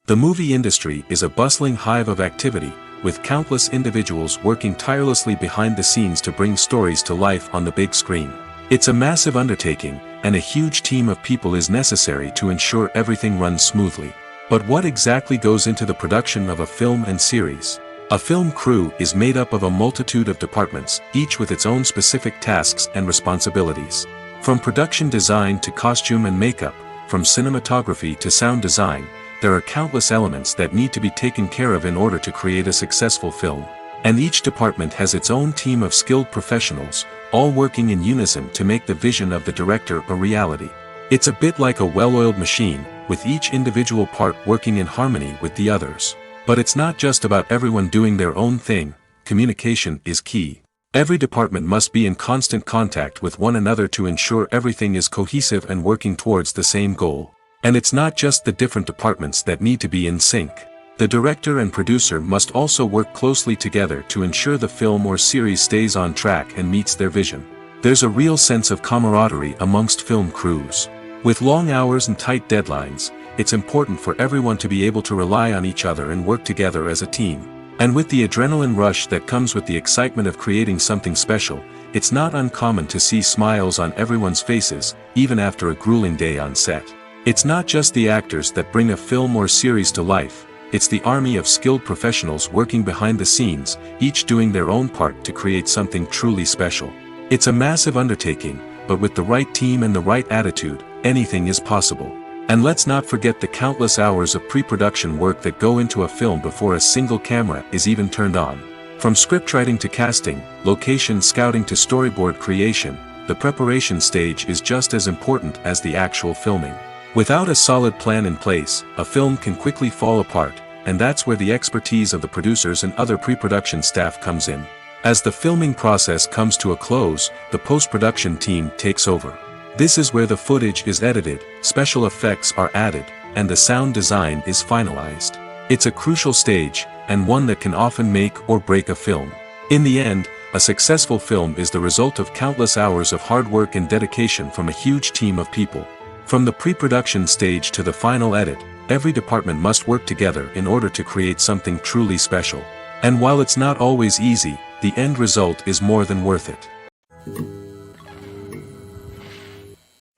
Speaker 1: The movie industry is a bustling hive of activity, with countless individuals working tirelessly behind the scenes to bring stories to life on the big screen. It's a massive undertaking, and a huge team of people is necessary to ensure everything runs smoothly. But what exactly goes into the production of a film and series? A film crew is made up of a multitude of departments, each with its own specific tasks and responsibilities. From production design to costume and makeup, from cinematography to sound design, there are countless elements that need to be taken care of in order to create a successful film. And each department has its own team of skilled professionals, all working in unison to make the vision of the director a reality. It's a bit like a well-oiled machine, with each individual part working in harmony with the others. But it's not just about everyone doing their own thing, communication is key. Every department must be in constant contact with one another to ensure everything is cohesive and working towards the same goal. And it's not just the different departments that need to be in sync. The director and producer must also work closely together to ensure the film or series stays on track and meets their vision. There's a real sense of camaraderie amongst film crews. With long hours and tight deadlines, it's important for everyone to be able to rely on each other and work together as a team. And with the adrenaline rush that comes with the excitement of creating something special, it's not uncommon to see smiles on everyone's faces, even after a grueling day on set. It's not just the actors that bring a film or series to life. It's the army of skilled professionals working behind the scenes, each doing their own part to create something truly special. It's a massive undertaking, but with the right team and the right attitude, anything is possible. And let's not forget the countless hours of pre-production work that go into a film before a single camera is even turned on. From scriptwriting to casting, location scouting to storyboard creation, the preparation stage is just as important as the actual filming. Without a solid plan in place, a film can quickly fall apart, and that's where the expertise of the producers and other pre-production staff comes in. As the filming process comes to a close, the post-production team takes over. This is where the footage is edited, special effects are added, and the sound design is finalized. It's a crucial stage, and one that can often make or break a film. In the end, a successful film is the result of countless hours of hard work and dedication from a huge team of people. From the pre-production stage to the final edit, every department must work together in order to create something truly special. And while it's not always easy, the end result is more than worth it.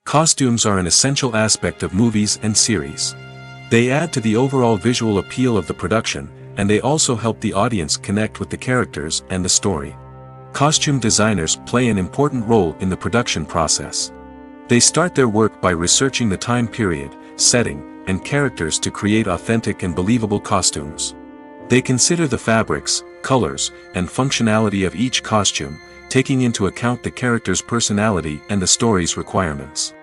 Speaker 1: Costumes are an essential aspect of movies and series. They add to the overall visual appeal of the production, and they also help the audience connect with the characters and the story. Costume designers play an important role in the production process. They start their work by researching the time period, setting, and characters to create authentic and believable costumes. They consider the fabrics, colors, and functionality of each costume, taking into account the character's personality and the story's requirements.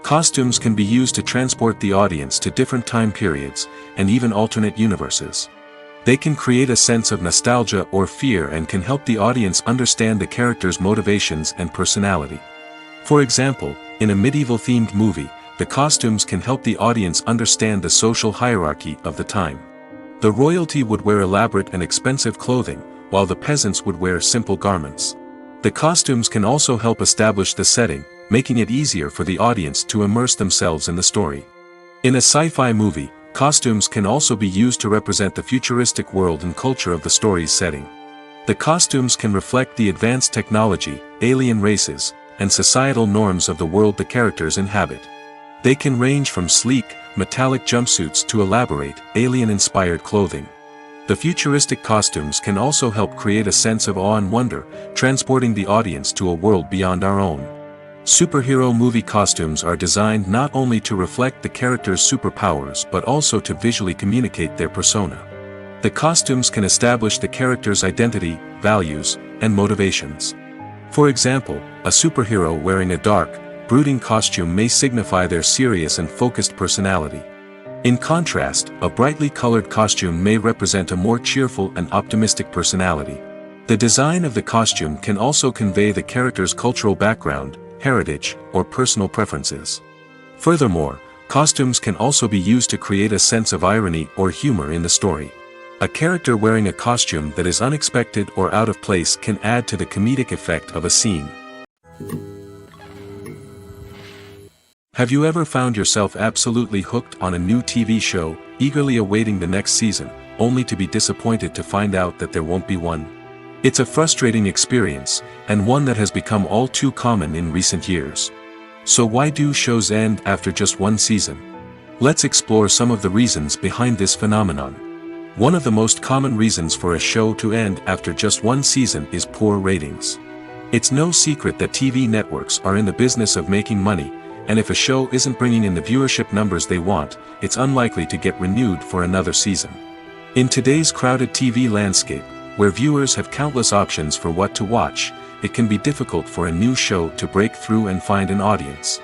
Speaker 1: Costumes can be used to transport the audience to different time periods, and even alternate universes. They can create a sense of nostalgia or fear and can help the audience understand the character's motivations and personality. For example, in a medieval-themed movie, the costumes can help the audience understand the social hierarchy of the time. The royalty would wear elaborate and expensive clothing, while the peasants would wear simple garments. The costumes can also help establish the setting, making it easier for the audience to immerse themselves in the story. In a sci-fi movie, costumes can also be used to represent the futuristic world and culture of the story's setting. The costumes can reflect the advanced technology, alien races, and societal norms of the world the characters inhabit. They can range from sleek, metallic jumpsuits to elaborate, alien-inspired clothing. The futuristic costumes can also help create a sense of awe and wonder, transporting the audience to a world beyond our own. Superhero movie costumes are designed not only to reflect the character's superpowers but also to visually communicate their persona. The costumes can establish the character's identity, values, and motivations. For example, a superhero wearing a dark, brooding costume may signify their serious and focused personality. In contrast, a brightly colored costume may represent a more cheerful and optimistic personality. The design of the costume can also convey the character's cultural background, heritage, or personal preferences. Furthermore, costumes can also be used to create a sense of irony or humor in the story. A character wearing a costume that is unexpected or out of place can add to the comedic effect of a scene. Have you ever found yourself absolutely hooked on a new TV show, eagerly awaiting the next season, only to be disappointed to find out that there won't be one? It's a frustrating experience, and one that has become all too common in recent years. So why do shows end after just one season? Let's explore some of the reasons behind this phenomenon. One of the most common reasons for a show to end after just one season is poor ratings. It's no secret that TV networks are in the business of making money, and if a show isn't bringing in the viewership numbers they want, it's unlikely to get renewed for another season. In today's crowded TV landscape, where viewers have countless options for what to watch, it can be difficult for a new show to break through and find an audience.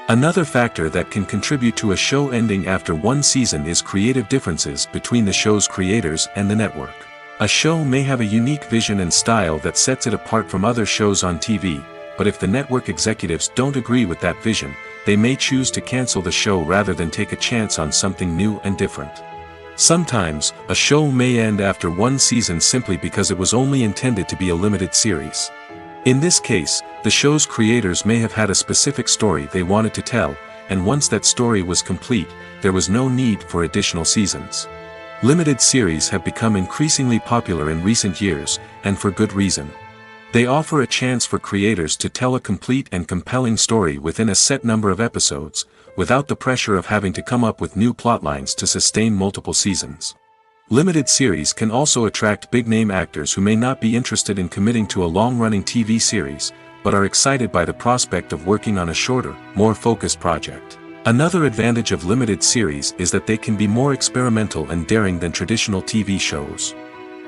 Speaker 1: Another factor that can contribute to a show ending after one season is creative differences between the show's creators and the network. A show may have a unique vision and style that sets it apart from other shows on TV, but if the network executives don't agree with that vision, they may choose to cancel the show rather than take a chance on something new and different. Sometimes, a show may end after one season simply because it was only intended to be a limited series. In this case, the show's creators may have had a specific story they wanted to tell, and once that story was complete, there was no need for additional seasons. Limited series have become increasingly popular in recent years, and for good reason. They offer a chance for creators to tell a complete and compelling story within a set number of episodes, without the pressure of having to come up with new plotlines to sustain multiple seasons. Limited series can also attract big-name actors who may not be interested in committing to a long-running TV series, but are excited by the prospect of working on a shorter, more focused project. Another advantage of limited series is that they can be more experimental and daring than traditional TV shows.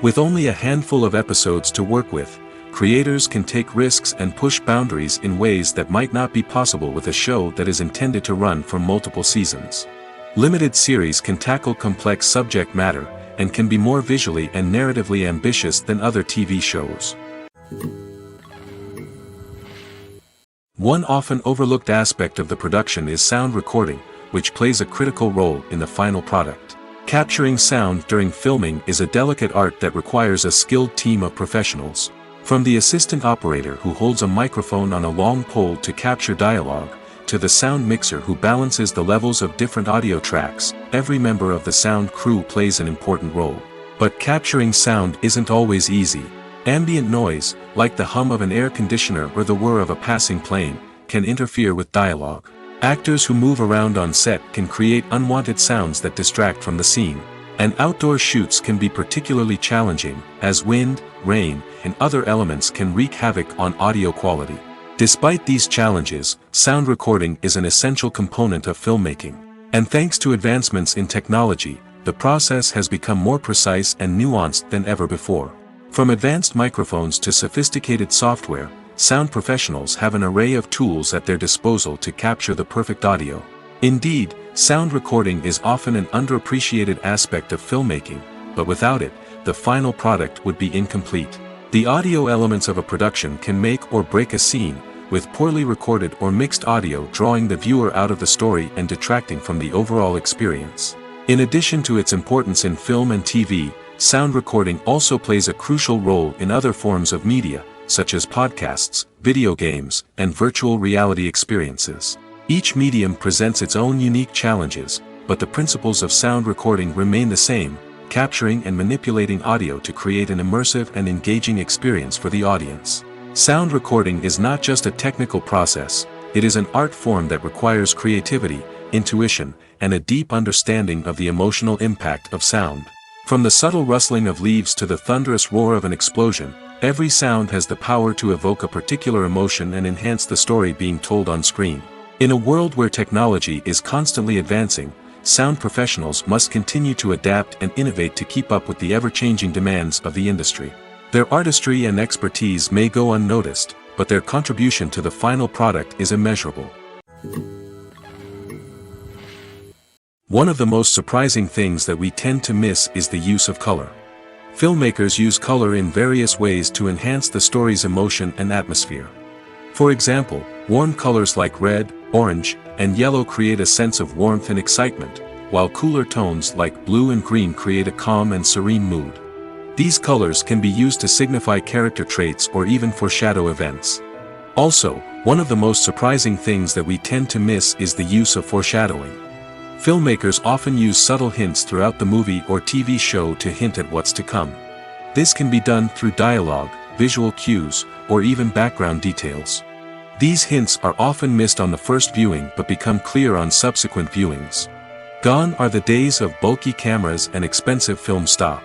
Speaker 1: With only a handful of episodes to work with, creators can take risks and push boundaries in ways that might not be possible with a show that is intended to run for multiple seasons. Limited series can tackle complex subject matter, and can be more visually and narratively ambitious than other TV shows. One often overlooked aspect of the production is sound recording, which plays a critical role in the final product. Capturing sound during filming is a delicate art that requires a skilled team of professionals. From the assistant operator who holds a microphone on a long pole to capture dialogue, to the sound mixer who balances the levels of different audio tracks, every member of the sound crew plays an important role. But capturing sound isn't always easy. Ambient noise, like the hum of an air conditioner or the whir of a passing plane, can interfere with dialogue. Actors who move around on set can create unwanted sounds that distract from the scene. And outdoor shoots can be particularly challenging, as wind, rain, and other elements can wreak havoc on audio quality. Despite these challenges, sound recording is an essential component of filmmaking. And thanks to advancements in technology, the process has become more precise and nuanced than ever before. From advanced microphones to sophisticated software, sound professionals have an array of tools at their disposal to capture the perfect audio. Indeed, sound recording is often an underappreciated aspect of filmmaking, but without it, the final product would be incomplete. The audio elements of a production can make or break a scene, with poorly recorded or mixed audio drawing the viewer out of the story and detracting from the overall experience. In addition to its importance in film and TV, sound recording also plays a crucial role in other forms of media, such as podcasts, video games, and virtual reality experiences. Each medium presents its own unique challenges, but the principles of sound recording remain the same: capturing and manipulating audio to create an immersive and engaging experience for the audience. Sound recording is not just a technical process, it is an art form that requires creativity, intuition, and a deep understanding of the emotional impact of sound. From the subtle rustling of leaves to the thunderous roar of an explosion, every sound has the power to evoke a particular emotion and enhance the story being told on screen. In a world where technology is constantly advancing, sound professionals must continue to adapt and innovate to keep up with the ever-changing demands of the industry. Their artistry and expertise may go unnoticed, but their contribution to the final product is immeasurable. One of the most surprising things that we tend to miss is the use of color. Filmmakers use color in various ways to enhance the story's emotion and atmosphere. For example, warm colors like red, orange, and yellow create a sense of warmth and excitement, while cooler tones like blue and green create a calm and serene mood. These colors can be used to signify character traits or even foreshadow events. Also, one of the most surprising things that we tend to miss is the use of foreshadowing. Filmmakers often use subtle hints throughout the movie or TV show to hint at what's to come. This can be done through dialogue, visual cues, or even background details. These hints are often missed on the first viewing but become clear on subsequent viewings. Gone are the days of bulky cameras and expensive film stock.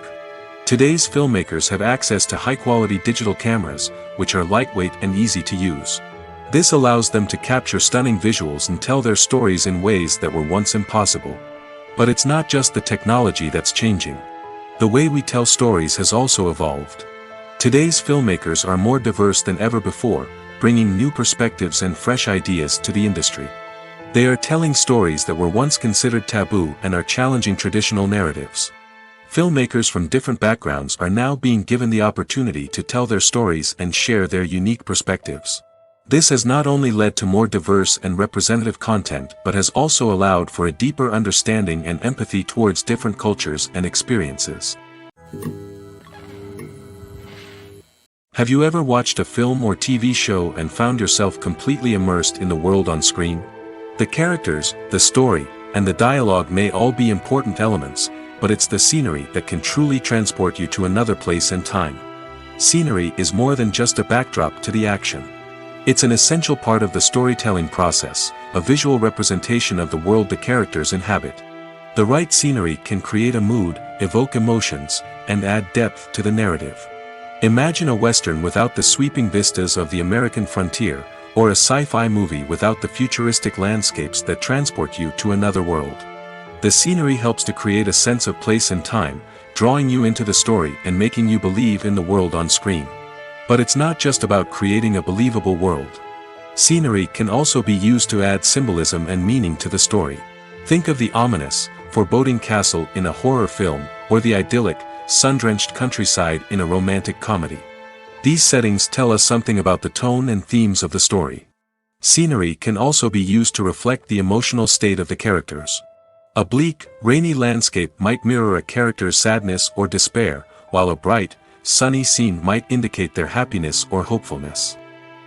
Speaker 1: Today's filmmakers have access to high-quality digital cameras, which are lightweight and easy to use. This allows them to capture stunning visuals and tell their stories in ways that were once impossible. But it's not just the technology that's changing. The way we tell stories has also evolved. Today's filmmakers are more diverse than ever before, bringing new perspectives and fresh ideas to the industry. They are telling stories that were once considered taboo and are challenging traditional narratives. Filmmakers from different backgrounds are now being given the opportunity to tell their stories and share their unique perspectives. This has not only led to more diverse and representative content but has also allowed for a deeper understanding and empathy towards different cultures and experiences. Have you ever watched a film or TV show and found yourself completely immersed in the world on screen? The characters, the story, and the dialogue may all be important elements, but it's the scenery that can truly transport you to another place and time. Scenery is more than just a backdrop to the action. It's an essential part of the storytelling process, a visual representation of the world the characters inhabit. The right scenery can create a mood, evoke emotions, and add depth to the narrative. Imagine a Western without the sweeping vistas of the American frontier, or a sci-fi movie without the futuristic landscapes that transport you to another world. The scenery helps to create a sense of place and time, drawing you into the story and making you believe in the world on screen. But it's not just about creating a believable world. Scenery can also be used to add symbolism and meaning to the story. Think of the ominous, foreboding castle in a horror film, or the idyllic, sun-drenched countryside in a romantic comedy. These settings tell us something about the tone and themes of the story. Scenery can also be used to reflect the emotional state of the characters. A bleak, rainy landscape might mirror a character's sadness or despair, while a bright, sunny scene might indicate their happiness or hopefulness.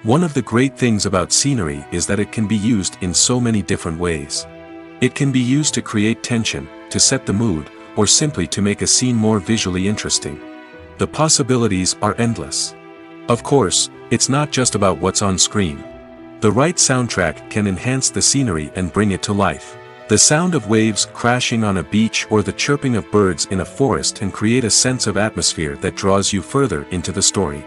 Speaker 1: One of the great things about scenery is that it can be used in so many different ways. It can be used to create tension, to set the mood, or simply to make a scene more visually interesting. The possibilities are endless. Of course, it's not just about what's on screen. The right soundtrack can enhance the scenery and bring it to life. The sound of waves crashing on a beach or the chirping of birds in a forest can create a sense of atmosphere that draws you further into the story.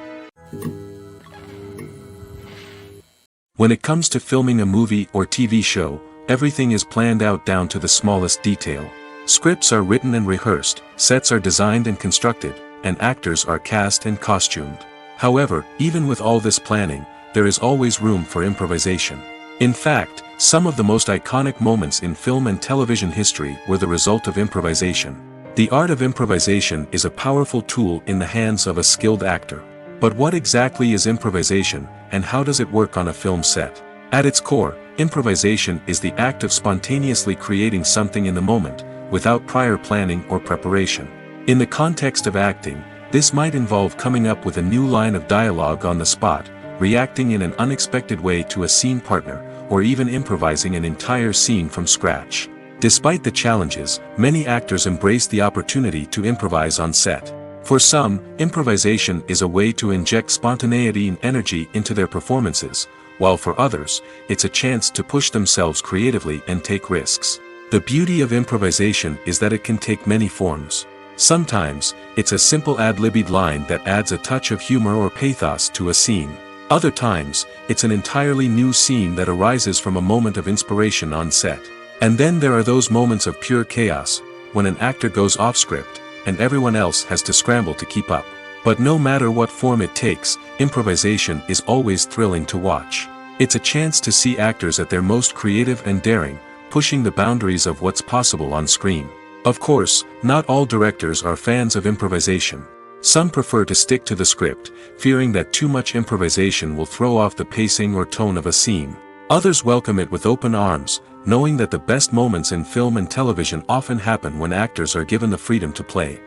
Speaker 1: When it comes to filming a movie or TV show, everything is planned out down to the smallest detail. Scripts are written and rehearsed, sets are designed and constructed, and actors are cast and costumed. However, even with all this planning, there is always room for improvisation. In fact, some of the most iconic moments in film and television history were the result of improvisation. The art of improvisation is a powerful tool in the hands of a skilled actor. But what exactly is improvisation, and how does it work on a film set? At its core, improvisation is the act of spontaneously creating something in the moment, without prior planning or preparation. In the context of acting, this might involve coming up with a new line of dialogue on the spot, reacting in an unexpected way to a scene partner, or even improvising an entire scene from scratch. Despite the challenges, many actors embrace the opportunity to improvise on set. For some, improvisation is a way to inject spontaneity and energy into their performances, while for others, it's a chance to push themselves creatively and take risks. The beauty of improvisation is that it can take many forms. Sometimes, it's a simple ad-libbed line that adds a touch of humor or pathos to a scene. Other times, it's an entirely new scene that arises from a moment of inspiration on set. And then there are those moments of pure chaos, when an actor goes off script, and everyone else has to scramble to keep up. But no matter what form it takes, improvisation is always thrilling to watch. It's a chance to see actors at their most creative and daring, pushing the boundaries of what's possible on screen. Of course, not all directors are fans of improvisation. Some prefer to stick to the script, fearing that too much improvisation will throw off the pacing or tone of a scene. Others welcome it with open arms, knowing that the best moments in film and television often happen when actors are given the freedom to play.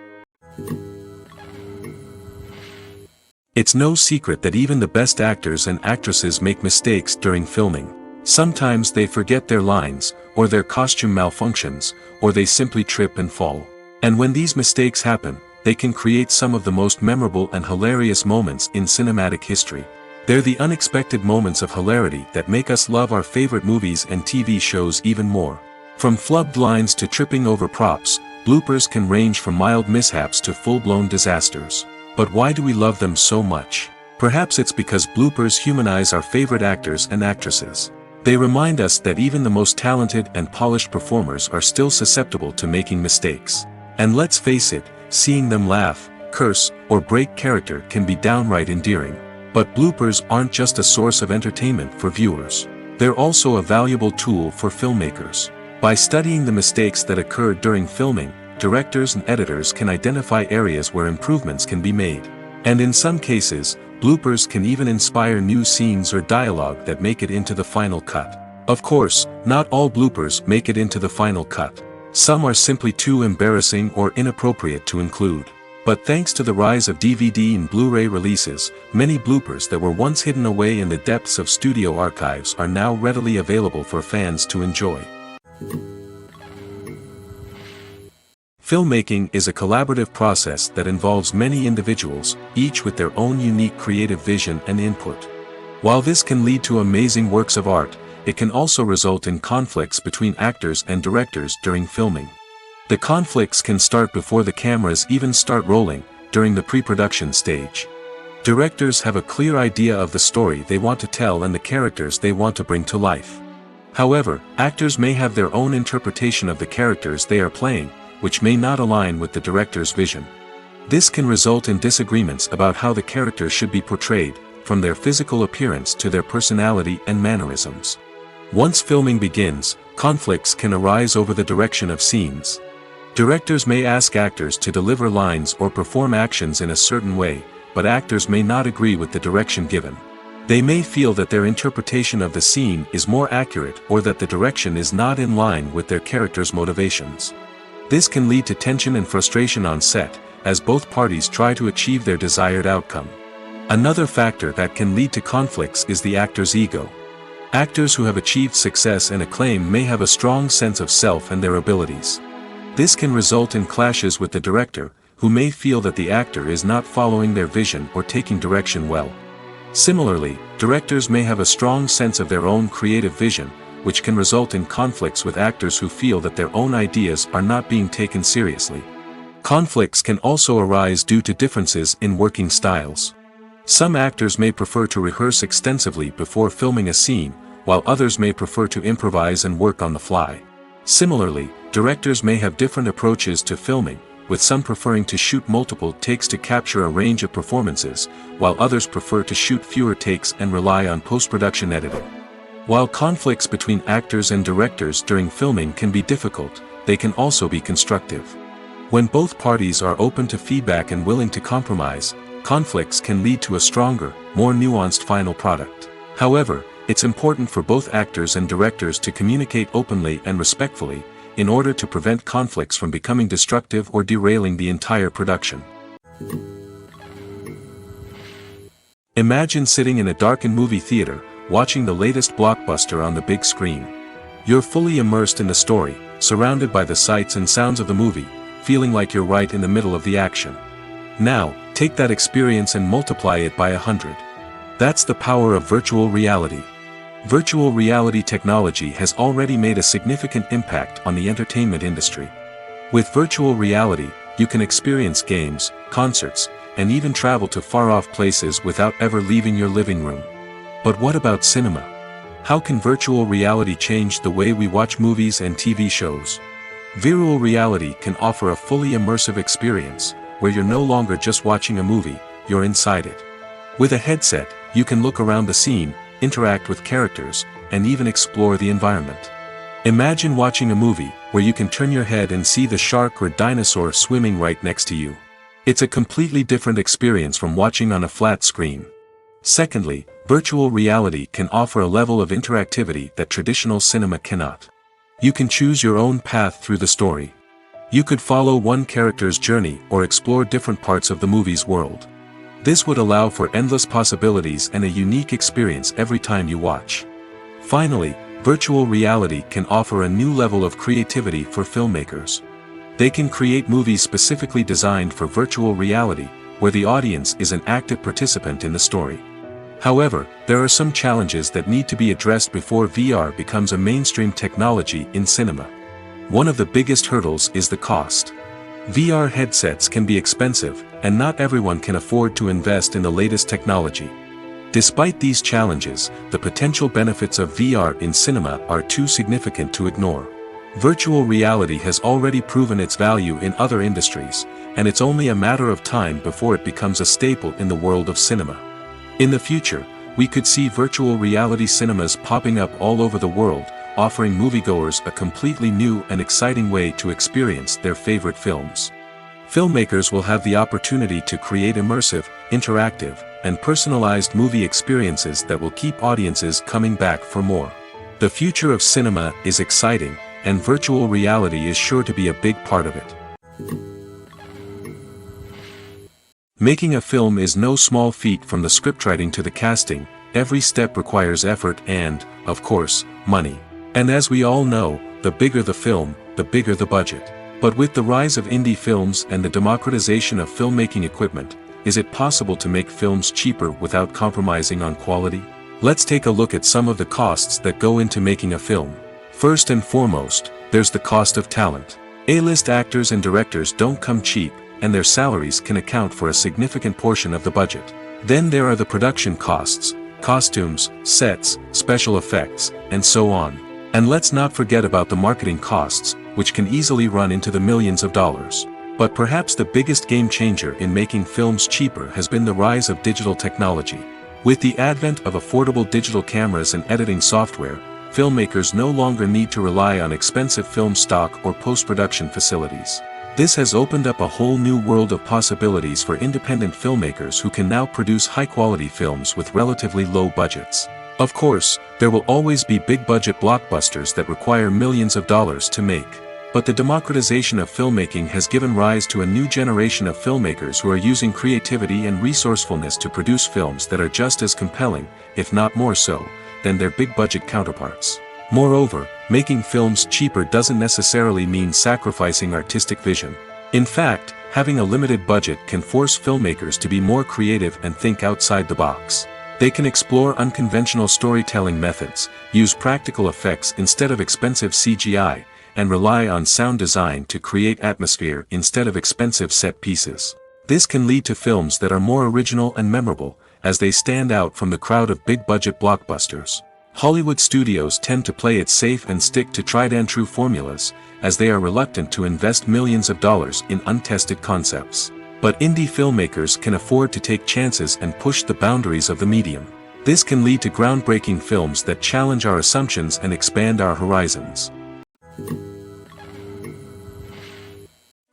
Speaker 1: It's no secret that even the best actors and actresses make mistakes during filming. Sometimes they forget their lines, or their costume malfunctions, or they simply trip and fall. And when these mistakes happen, they can create some of the most memorable and hilarious moments in cinematic history. They're the unexpected moments of hilarity that make us love our favorite movies and TV shows even more. From flubbed lines to tripping over props, bloopers can range from mild mishaps to full-blown disasters. But why do we love them so much? Perhaps it's because bloopers humanize our favorite actors and actresses. They remind us that even the most talented and polished performers are still susceptible to making mistakes. And let's face it, seeing them laugh, curse, or break character can be downright endearing. But bloopers aren't just a source of entertainment for viewers. They're also a valuable tool for filmmakers. By studying the mistakes that occurred during filming, directors and editors can identify areas where improvements can be made. And in some cases, bloopers can even inspire new scenes or dialogue that make it into the final cut. Of course, not all bloopers make it into the final cut. Some are simply too embarrassing or inappropriate to include. But thanks to the rise of DVD and Blu-ray releases, many bloopers that were once hidden away in the depths of studio archives are now readily available for fans to enjoy. Filmmaking is a collaborative process that involves many individuals, each with their own unique creative vision and input. While this can lead to amazing works of art, it can also result in conflicts between actors and directors during filming. The conflicts can start before the cameras even start rolling, during the pre-production stage. Directors have a clear idea of the story they want to tell and the characters they want to bring to life. However, actors may have their own interpretation of the characters they are playing, which may not align with the director's vision. This can result in disagreements about how the character should be portrayed, from their physical appearance to their personality and mannerisms. Once filming begins, conflicts can arise over the direction of scenes. Directors may ask actors to deliver lines or perform actions in a certain way, but actors may not agree with the direction given. They may feel that their interpretation of the scene is more accurate or that the direction is not in line with their character's motivations. This can lead to tension and frustration on set, as both parties try to achieve their desired outcome. Another factor that can lead to conflicts is the actor's ego. Actors who have achieved success and acclaim may have a strong sense of self and their abilities. This can result in clashes with the director, who may feel that the actor is not following their vision or taking direction well. Similarly, directors may have a strong sense of their own creative vision, which can result in conflicts with actors who feel that their own ideas are not being taken seriously. Conflicts can also arise due to differences in working styles. Some actors may prefer to rehearse extensively before filming a scene, while others may prefer to improvise and work on the fly. Similarly, directors may have different approaches to filming, with some preferring to shoot multiple takes to capture a range of performances, while others prefer to shoot fewer takes and rely on post-production editing. While conflicts between actors and directors during filming can be difficult, they can also be constructive. When both parties are open to feedback and willing to compromise, conflicts can lead to a stronger, more nuanced final product. However, it's important for both actors and directors to communicate openly and respectfully, in order to prevent conflicts from becoming destructive or derailing the entire production. Imagine sitting in a darkened movie theater, watching the latest blockbuster on the big screen. You're fully immersed in the story, surrounded by the sights and sounds of the movie, feeling like you're right in the middle of the action. Now, take that experience and multiply it by 100. That's the power of virtual reality. Virtual reality technology has already made a significant impact on the entertainment industry. With virtual reality, you can experience games, concerts, and even travel to far-off places without ever leaving your living room. But what about cinema? How can virtual reality change the way we watch movies and TV shows? Virtual reality can offer a fully immersive experience, where you're no longer just watching a movie, you're inside it. With a headset, you can look around the scene, interact with characters, and even explore the environment. Imagine watching a movie where you can turn your head and see the shark or dinosaur swimming right next to you. It's a completely different experience from watching on a flat screen. Secondly, virtual reality can offer a level of interactivity that traditional cinema cannot. You can choose your own path through the story. You could follow one character's journey or explore different parts of the movie's world. This would allow for endless possibilities and a unique experience every time you watch. Finally, virtual reality can offer a new level of creativity for filmmakers. They can create movies specifically designed for virtual reality, where the audience is an active participant in the story. However, there are some challenges that need to be addressed before VR becomes a mainstream technology in cinema. One of the biggest hurdles is the cost. VR headsets can be expensive, and not everyone can afford to invest in the latest technology. Despite these challenges, the potential benefits of VR in cinema are too significant to ignore. Virtual reality has already proven its value in other industries, and it's only a matter of time before it becomes a staple in the world of cinema. In the future, we could see virtual reality cinemas popping up all over the world, offering moviegoers a completely new and exciting way to experience their favorite films. Filmmakers will have the opportunity to create immersive, interactive, and personalized movie experiences that will keep audiences coming back for more. The future of cinema is exciting, and virtual reality is sure to be a big part of it. Making a film is no small feat. From the scriptwriting to the casting, every step requires effort and, of course, money. And as we all know, the bigger the film, the bigger the budget. But with the rise of indie films and the democratization of filmmaking equipment, is it possible to make films cheaper without compromising on quality? Let's take a look at some of the costs that go into making a film. First and foremost, there's the cost of talent. A-list actors and directors don't come cheap, and their salaries can account for a significant portion of the budget. Then there are the production costs, costumes, sets, special effects, and so on. And let's not forget about the marketing costs, which can easily run into the millions of dollars. But perhaps the biggest game changer in making films cheaper has been the rise of digital technology. With the advent of affordable digital cameras and editing software, filmmakers no longer need to rely on expensive film stock or post-production facilities. This has opened up a whole new world of possibilities for independent filmmakers who can now produce high-quality films with relatively low budgets. Of course, there will always be big-budget blockbusters that require millions of dollars to make. But the democratization of filmmaking has given rise to a new generation of filmmakers who are using creativity and resourcefulness to produce films that are just as compelling, if not more so, than their big-budget counterparts. Moreover, making films cheaper doesn't necessarily mean sacrificing artistic vision. In fact, having a limited budget can force filmmakers to be more creative and think outside the box. They can explore unconventional storytelling methods, use practical effects instead of expensive CGI, and rely on sound design to create atmosphere instead of expensive set pieces. This can lead to films that are more original and memorable, as they stand out from the crowd of big-budget blockbusters. Hollywood studios tend to play it safe and stick to tried-and-true formulas, as they are reluctant to invest millions of dollars in untested concepts. But indie filmmakers can afford to take chances and push the boundaries of the medium. This can lead to groundbreaking films that challenge our assumptions and expand our horizons.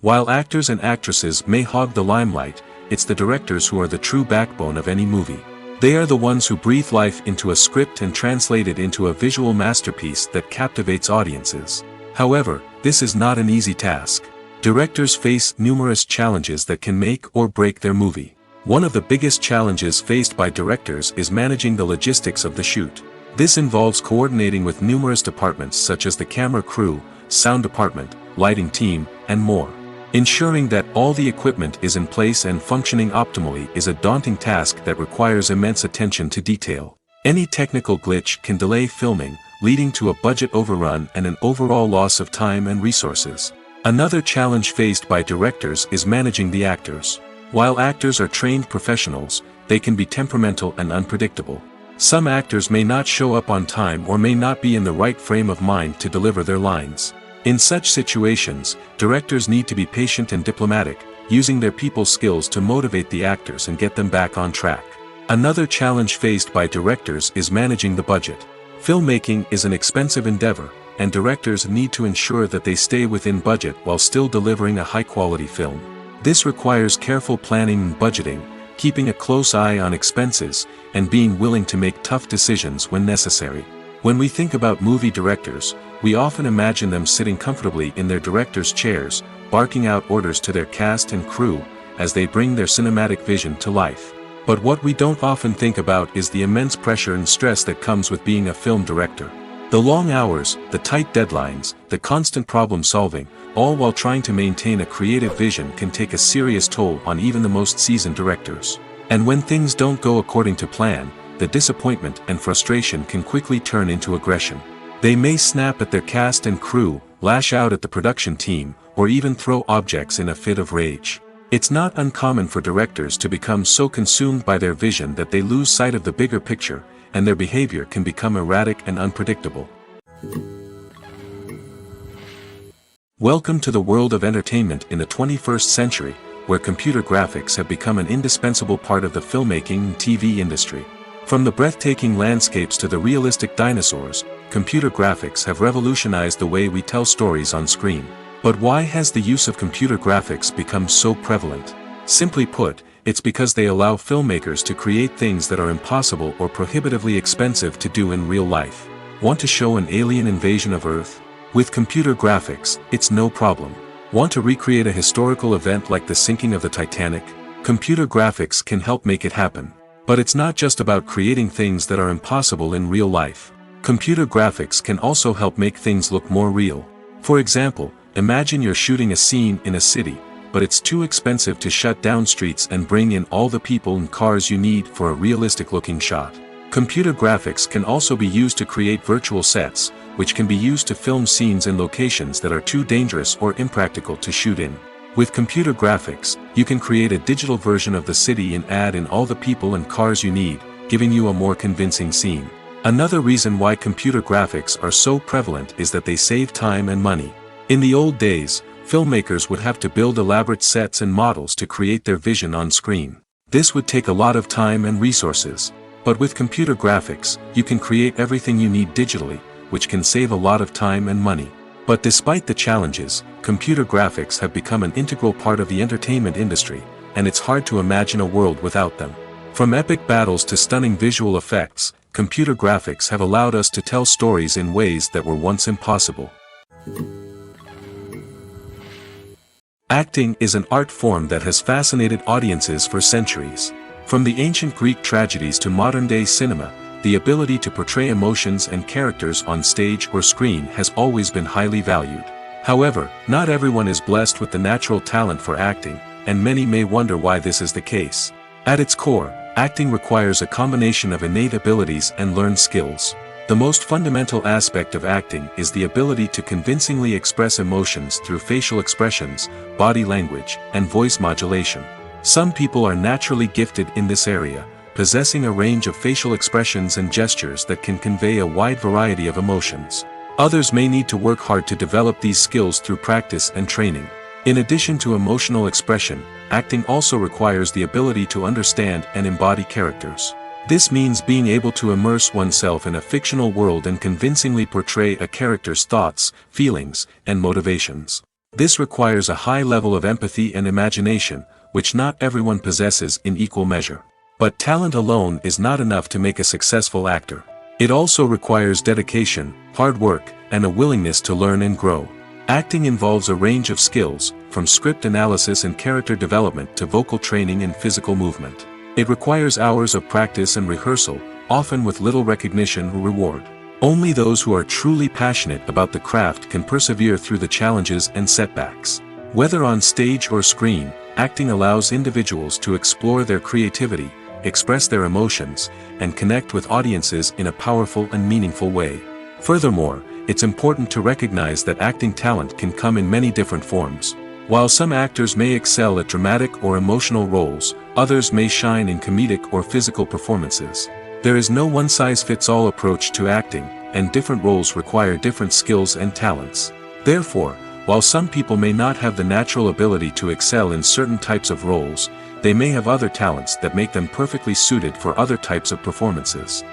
Speaker 1: While actors and actresses may hog the limelight, it's the directors who are the true backbone of any movie. They are the ones who breathe life into a script and translate it into a visual masterpiece that captivates audiences. However, this is not an easy task. Directors face numerous challenges that can make or break their movie. One of the biggest challenges faced by directors is managing the logistics of the shoot. This involves coordinating with numerous departments such as the camera crew, sound department, lighting team, and more. Ensuring that all the equipment is in place and functioning optimally is a daunting task that requires immense attention to detail. Any technical glitch can delay filming, leading to a budget overrun and an overall loss of time and resources. Another challenge faced by directors is managing the actors. While actors are trained professionals, they can be temperamental and unpredictable. Some actors may not show up on time or may not be in the right frame of mind to deliver their lines. In such situations, directors need to be patient and diplomatic, using their people skills to motivate the actors and get them back on track. Another challenge faced by directors is managing the budget. Filmmaking is an expensive endeavor, and directors need to ensure that they stay within budget while still delivering a high-quality film. This requires careful planning and budgeting, keeping a close eye on expenses, and being willing to make tough decisions when necessary. When we think about movie directors, we often imagine them sitting comfortably in their director's chairs, barking out orders to their cast and crew, as they bring their cinematic vision to life. But what we don't often think about is the immense pressure and stress that comes with being a film director. The long hours, the tight deadlines, the constant problem solving, all while trying to maintain a creative vision can take a serious toll on even the most seasoned directors. And when things don't go according to plan, the disappointment and frustration can quickly turn into aggression. They may snap at their cast and crew, lash out at the production team, or even throw objects in a fit of rage. It's not uncommon for directors to become so consumed by their vision that they lose sight of the bigger picture, and their behavior can become erratic and unpredictable. Welcome to the world of entertainment in the 21st century, where computer graphics have become an indispensable part of the filmmaking and TV industry. From the breathtaking landscapes to the realistic dinosaurs, computer graphics have revolutionized the way we tell stories on screen. But why has the use of computer graphics become so prevalent? Simply put, it's because they allow filmmakers to create things that are impossible or prohibitively expensive to do in real life. Want to show an alien invasion of Earth? With computer graphics, it's no problem. Want to recreate a historical event like the sinking of the Titanic? Computer graphics can help make it happen. But it's not just about creating things that are impossible in real life. Computer graphics can also help make things look more real. For example, imagine you're shooting a scene in a city, but it's too expensive to shut down streets and bring in all the people and cars you need for a realistic-looking shot. Computer graphics can also be used to create virtual sets, which can be used to film scenes in locations that are too dangerous or impractical to shoot in. With computer graphics, you can create a digital version of the city and add in all the people and cars you need, giving you a more convincing scene. Another reason why computer graphics are so prevalent is that they save time and money. In the old days, filmmakers would have to build elaborate sets and models to create their vision on screen. This would take a lot of time and resources. But with computer graphics, you can create everything you need digitally, which can save a lot of time and money. But despite the challenges, computer graphics have become an integral part of the entertainment industry, and it's hard to imagine a world without them. From epic battles to stunning visual effects, computer graphics have allowed us to tell stories in ways that were once impossible. Acting is an art form that has fascinated audiences for centuries. From the ancient Greek tragedies to modern-day cinema, the ability to portray emotions and characters on stage or screen has always been highly valued. However, not everyone is blessed with the natural talent for acting, and many may wonder why this is the case. At its core, acting requires a combination of innate abilities and learned skills. The most fundamental aspect of acting is the ability to convincingly express emotions through facial expressions, body language, and voice modulation. Some people are naturally gifted in this area, possessing a range of facial expressions and gestures that can convey a wide variety of emotions. Others may need to work hard to develop these skills through practice and training. In addition to emotional expression, acting also requires the ability to understand and embody characters. This means being able to immerse oneself in a fictional world and convincingly portray a character's thoughts, feelings, and motivations. This requires a high level of empathy and imagination, which not everyone possesses in equal measure. But talent alone is not enough to make a successful actor. It also requires dedication, hard work, and a willingness to learn and grow. Acting involves a range of skills, from script analysis and character development to vocal training and physical movement. It requires hours of practice and rehearsal, often with little recognition or reward. Only those who are truly passionate about the craft can persevere through the challenges and setbacks. Whether on stage or screen, acting allows individuals to explore their creativity, express their emotions, and connect with audiences in a powerful and meaningful way. Furthermore, it's important to recognize that acting talent can come in many different forms. While some actors may excel at dramatic or emotional roles, others may shine in comedic or physical performances. There is no one-size-fits-all approach to acting, and different roles require different skills and talents. Therefore, while some people may not have the natural ability to excel in certain types of roles, they may have other talents that make them perfectly suited for other types of performances.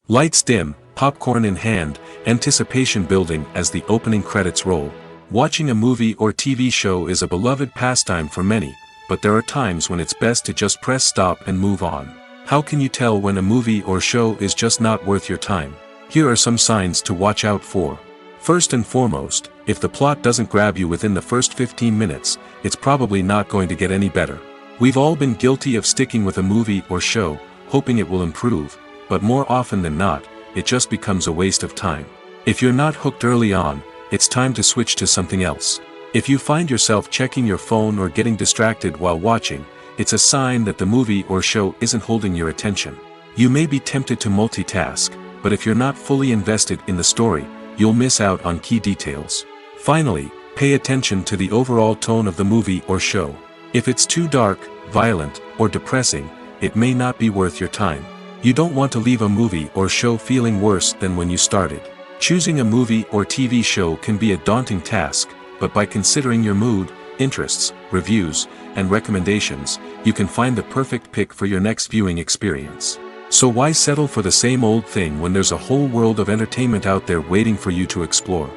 Speaker 1: Lights dim, popcorn in hand, anticipation building as the opening credits roll. Watching a movie or TV show is a beloved pastime for many, but there are times when it's best to just press stop and move on. How can you tell when a movie or show is just not worth your time? Here are some signs to watch out for. First and foremost, if the plot doesn't grab you within the first 15 minutes, it's probably not going to get any better. We've all been guilty of sticking with a movie or show, hoping it will improve, but more often than not, it just becomes a waste of time. If you're not hooked early on, it's time to switch to something else. If you find yourself checking your phone or getting distracted while watching, it's a sign that the movie or show isn't holding your attention. You may be tempted to multitask, but if you're not fully invested in the story, you'll miss out on key details. Finally, pay attention to the overall tone of the movie or show. If it's too dark, violent, or depressing, it may not be worth your time. You don't want to leave a movie or show feeling worse than when you started. Choosing a movie or TV show can be a daunting task, but by considering your mood, interests, reviews, and recommendations, you can find the perfect pick for your next viewing experience. So why settle for the same old thing when there's a whole world of entertainment out there waiting for you to explore?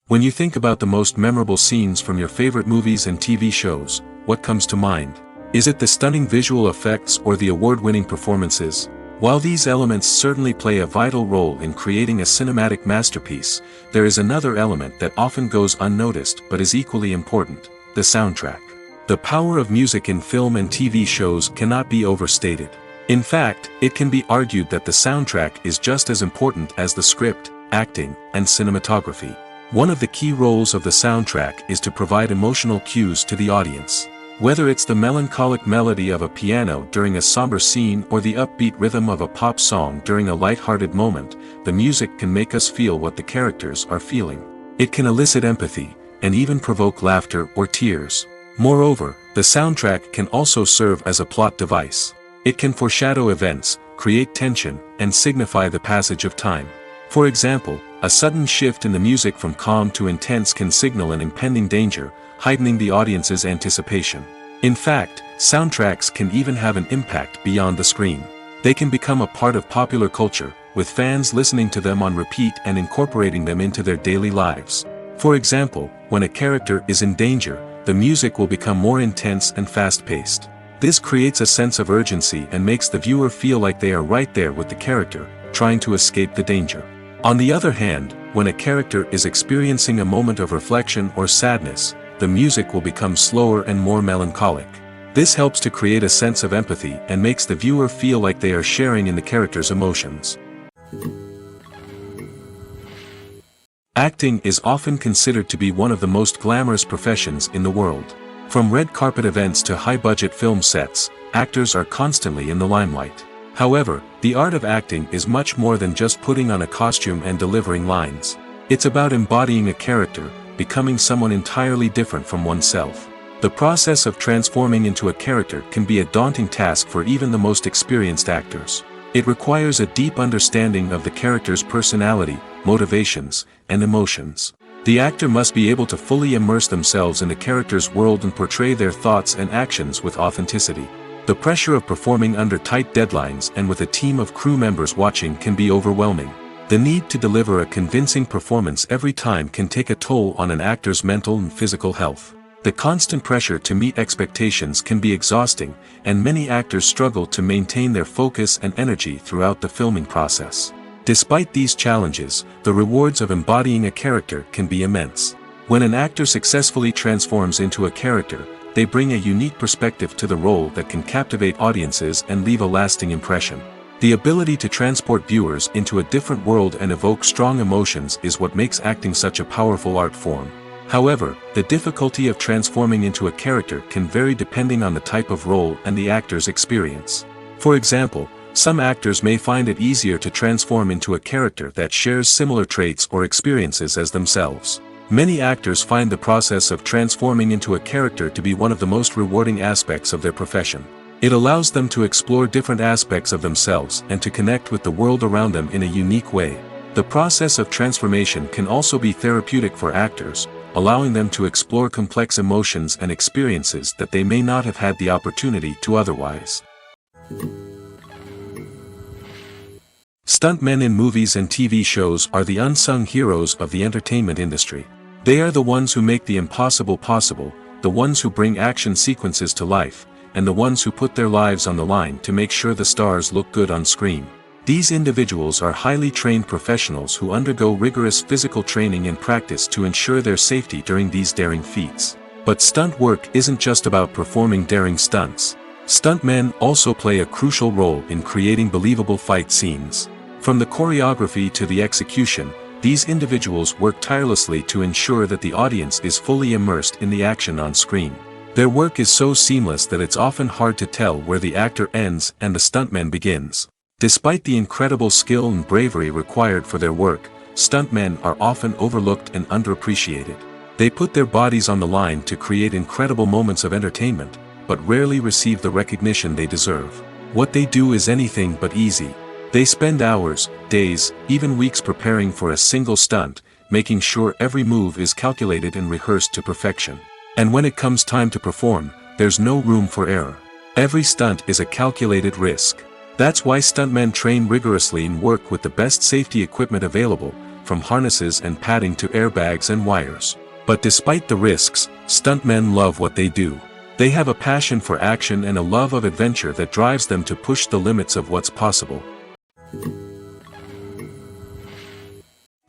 Speaker 1: When you think about the most memorable scenes from your favorite movies and TV shows, what comes to mind? Is it the stunning visual effects or the award-winning performances? While these elements certainly play a vital role in creating a cinematic masterpiece, there is another element that often goes unnoticed but is equally important: the soundtrack. The power of music in film and TV shows cannot be overstated. In fact, it can be argued that the soundtrack is just as important as the script, acting, and cinematography. One of the key roles of the soundtrack is to provide emotional cues to the audience. Whether it's the melancholic melody of a piano during a somber scene or the upbeat rhythm of a pop song during a light-hearted moment, the music can make us feel what the characters are feeling. It can elicit empathy, and even provoke laughter or tears. Moreover, the soundtrack can also serve as a plot device. It can foreshadow events, create tension, and signify the passage of time. For example, a sudden shift in the music from calm to intense can signal an impending danger, heightening the audience's anticipation. In fact, soundtracks can even have an impact beyond the screen. They can become a part of popular culture, with fans listening to them on repeat and incorporating them into their daily lives. For example, when a character is in danger, the music will become more intense and fast-paced. This creates a sense of urgency and makes the viewer feel like they are right there with the character, trying to escape the danger. On the other hand, when a character is experiencing a moment of reflection or sadness, the music will become slower and more melancholic. This helps to create a sense of empathy and makes the viewer feel like they are sharing in the character's emotions. Acting is often considered to be one of the most glamorous professions in the world. From red carpet events to high-budget film sets, actors are constantly in the limelight. However, the art of acting is much more than just putting on a costume and delivering lines. It's about embodying a character, becoming someone entirely different from oneself. The process of transforming into a character can be a daunting task for even the most experienced actors. It requires a deep understanding of the character's personality, motivations, and emotions. The actor must be able to fully immerse themselves in the character's world and portray their thoughts and actions with authenticity. The pressure of performing under tight deadlines and with a team of crew members watching can be overwhelming. The need to deliver a convincing performance every time can take a toll on an actor's mental and physical health. The constant pressure to meet expectations can be exhausting, and many actors struggle to maintain their focus and energy throughout the filming process. Despite these challenges, the rewards of embodying a character can be immense. When an actor successfully transforms into a character, they bring a unique perspective to the role that can captivate audiences and leave a lasting impression. The ability to transport viewers into a different world and evoke strong emotions is what makes acting such a powerful art form. However, the difficulty of transforming into a character can vary depending on the type of role and the actor's experience. For example, some actors may find it easier to transform into a character that shares similar traits or experiences as themselves. Many actors find the process of transforming into a character to be one of the most rewarding aspects of their profession. It allows them to explore different aspects of themselves and to connect with the world around them in a unique way. The process of transformation can also be therapeutic for actors, allowing them to explore complex emotions and experiences that they may not have had the opportunity to otherwise. Stuntmen in movies and TV shows are the unsung heroes of the entertainment industry. They are the ones who make the impossible possible, the ones who bring action sequences to life, and the ones who put their lives on the line to make sure the stars look good on screen. These individuals are highly trained professionals who undergo rigorous physical training and practice to ensure their safety during these daring feats. But stunt work isn't just about performing daring stunts. Stuntmen also play a crucial role in creating believable fight scenes. From the choreography to the execution, these individuals work tirelessly to ensure that the audience is fully immersed in the action on screen. Their work is so seamless that it's often hard to tell where the actor ends and the stuntman begins. Despite the incredible skill and bravery required for their work, stuntmen are often overlooked and underappreciated. They put their bodies on the line to create incredible moments of entertainment, but rarely receive the recognition they deserve. What they do is anything but easy. They spend hours, days, even weeks preparing for a single stunt, making sure every move is calculated and rehearsed to perfection. And when it comes time to perform, there's no room for error. Every stunt is a calculated risk. That's why stuntmen train rigorously and work with the best safety equipment available, from harnesses and padding to airbags and wires. But despite the risks, stuntmen love what they do. They have a passion for action and a love of adventure that drives them to push the limits of what's possible.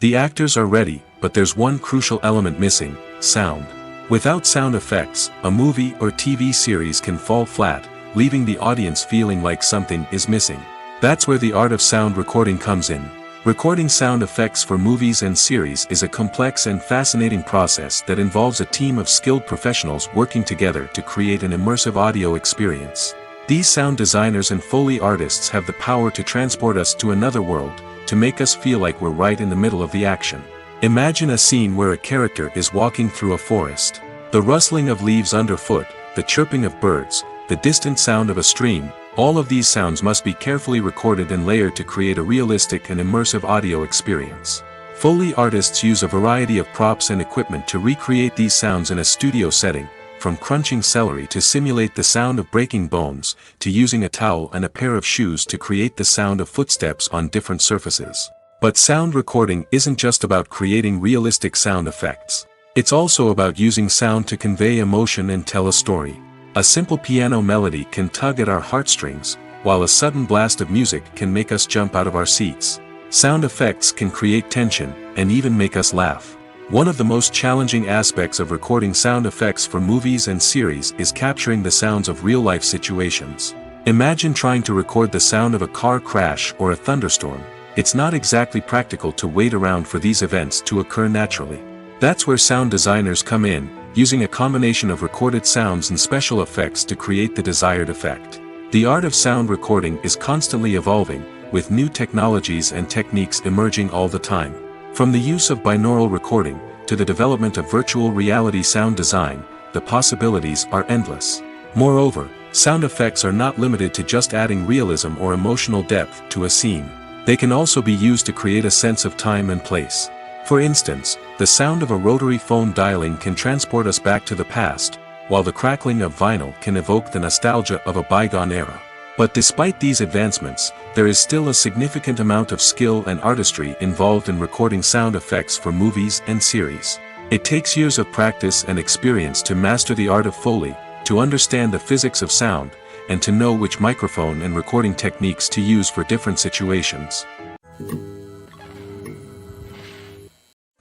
Speaker 1: The actors are ready, but there's one crucial element missing: sound. Without sound effects, a movie or TV series can fall flat, leaving the audience feeling like something is missing. That's where the art of sound recording comes in. Recording sound effects for movies and series is a complex and fascinating process that involves a team of skilled professionals working together to create an immersive audio experience. These sound designers and Foley artists have the power to transport us to another world, to make us feel like we're right in the middle of the action. Imagine a scene where a character is walking through a forest. The rustling of leaves underfoot, the chirping of birds, the distant sound of a stream, All of these sounds must be carefully recorded and layered to create a realistic and immersive audio experience. Foley artists use a variety of props and equipment to recreate these sounds in a studio setting, from crunching celery to simulate the sound of breaking bones, to using a towel and a pair of shoes to create the sound of footsteps on different surfaces. But sound recording isn't just about creating realistic sound effects. It's also about using sound to convey emotion and tell a story. A simple piano melody can tug at our heartstrings, while a sudden blast of music can make us jump out of our seats. Sound effects can create tension, and even make us laugh. One of the most challenging aspects of recording sound effects for movies and series is capturing the sounds of real-life situations. Imagine trying to record the sound of a car crash or a thunderstorm. It's not exactly practical to wait around for these events to occur naturally. That's where sound designers come in, using a combination of recorded sounds and special effects to create the desired effect. The art of sound recording is constantly evolving, with new technologies and techniques emerging all the time. From the use of binaural recording, to the development of virtual reality sound design, the possibilities are endless. Moreover, sound effects are not limited to just adding realism or emotional depth to a scene. They can also be used to create a sense of time and place. For instance, the sound of a rotary phone dialing can transport us back to the past, while the crackling of vinyl can evoke the nostalgia of a bygone era. But despite these advancements, there is still a significant amount of skill and artistry involved in recording sound effects for movies and series. It takes years of practice and experience to master the art of Foley, to understand the physics of sound, and to know which microphone and recording techniques to use for different situations.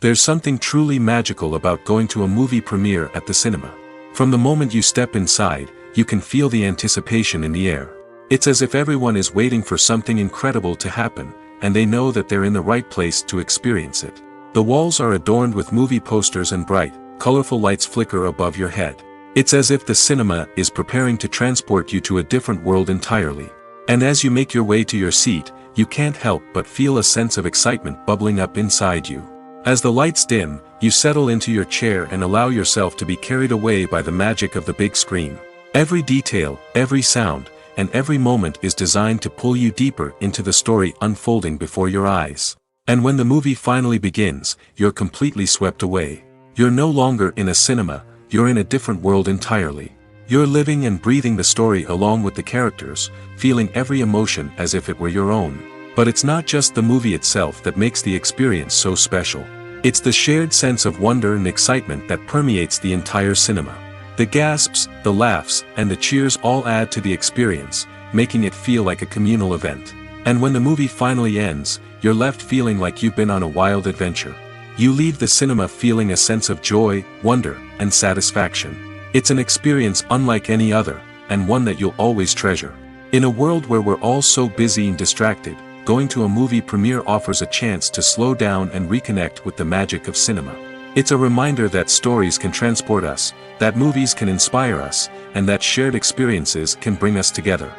Speaker 1: There's something truly magical about going to a movie premiere at the cinema. From the moment you step inside, you can feel the anticipation in the air. It's as if everyone is waiting for something incredible to happen, and they know that they're in the right place to experience it. The walls are adorned with movie posters and bright, colorful lights flicker above your head. It's as if the cinema is preparing to transport you to a different world entirely. And as you make your way to your seat, you can't help but feel a sense of excitement bubbling up inside you. As the lights dim, you settle into your chair and allow yourself to be carried away by the magic of the big screen. Every detail, every sound, and every moment is designed to pull you deeper into the story unfolding before your eyes. And when the movie finally begins, you're completely swept away. You're no longer in a cinema, you're in a different world entirely. You're living and breathing the story along with the characters, feeling every emotion as if it were your own. But it's not just the movie itself that makes the experience so special. It's the shared sense of wonder and excitement that permeates the entire cinema. The gasps, the laughs, and the cheers all add to the experience, making it feel like a communal event. And when the movie finally ends, you're left feeling like you've been on a wild adventure. You leave the cinema feeling a sense of joy, wonder, and satisfaction. It's an experience unlike any other, and one that you'll always treasure. In a world where we're all so busy and distracted, going to a movie premiere offers a chance to slow down and reconnect with the magic of cinema. It's a reminder that stories can transport us, that movies can inspire us, and that shared experiences can bring us together.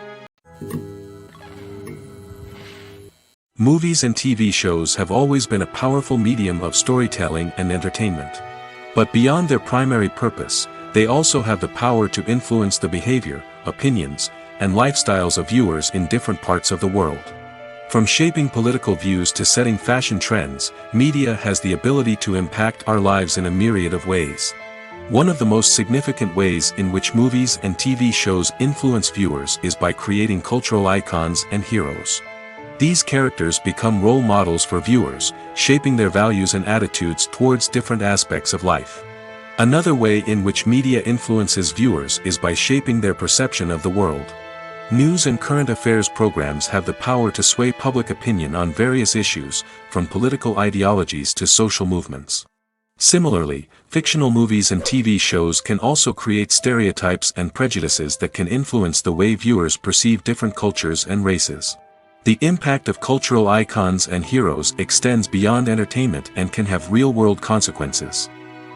Speaker 1: Movies and TV shows have always been a powerful medium of storytelling and entertainment. But beyond their primary purpose, they also have the power to influence the behavior, opinions, and lifestyles of viewers in different parts of the world. From shaping political views to setting fashion trends, media has the ability to impact our lives in a myriad of ways. One of the most significant ways in which movies and TV shows influence viewers is by creating cultural icons and heroes. These characters become role models for viewers, shaping their values and attitudes towards different aspects of life. Another way in which media influences viewers is by shaping their perception of the world. News and current affairs programs have the power to sway public opinion on various issues, from political ideologies to social movements. Similarly, fictional movies and TV shows can also create stereotypes and prejudices that can influence the way viewers perceive different cultures and races. The impact of cultural icons and heroes extends beyond entertainment and can have real-world consequences.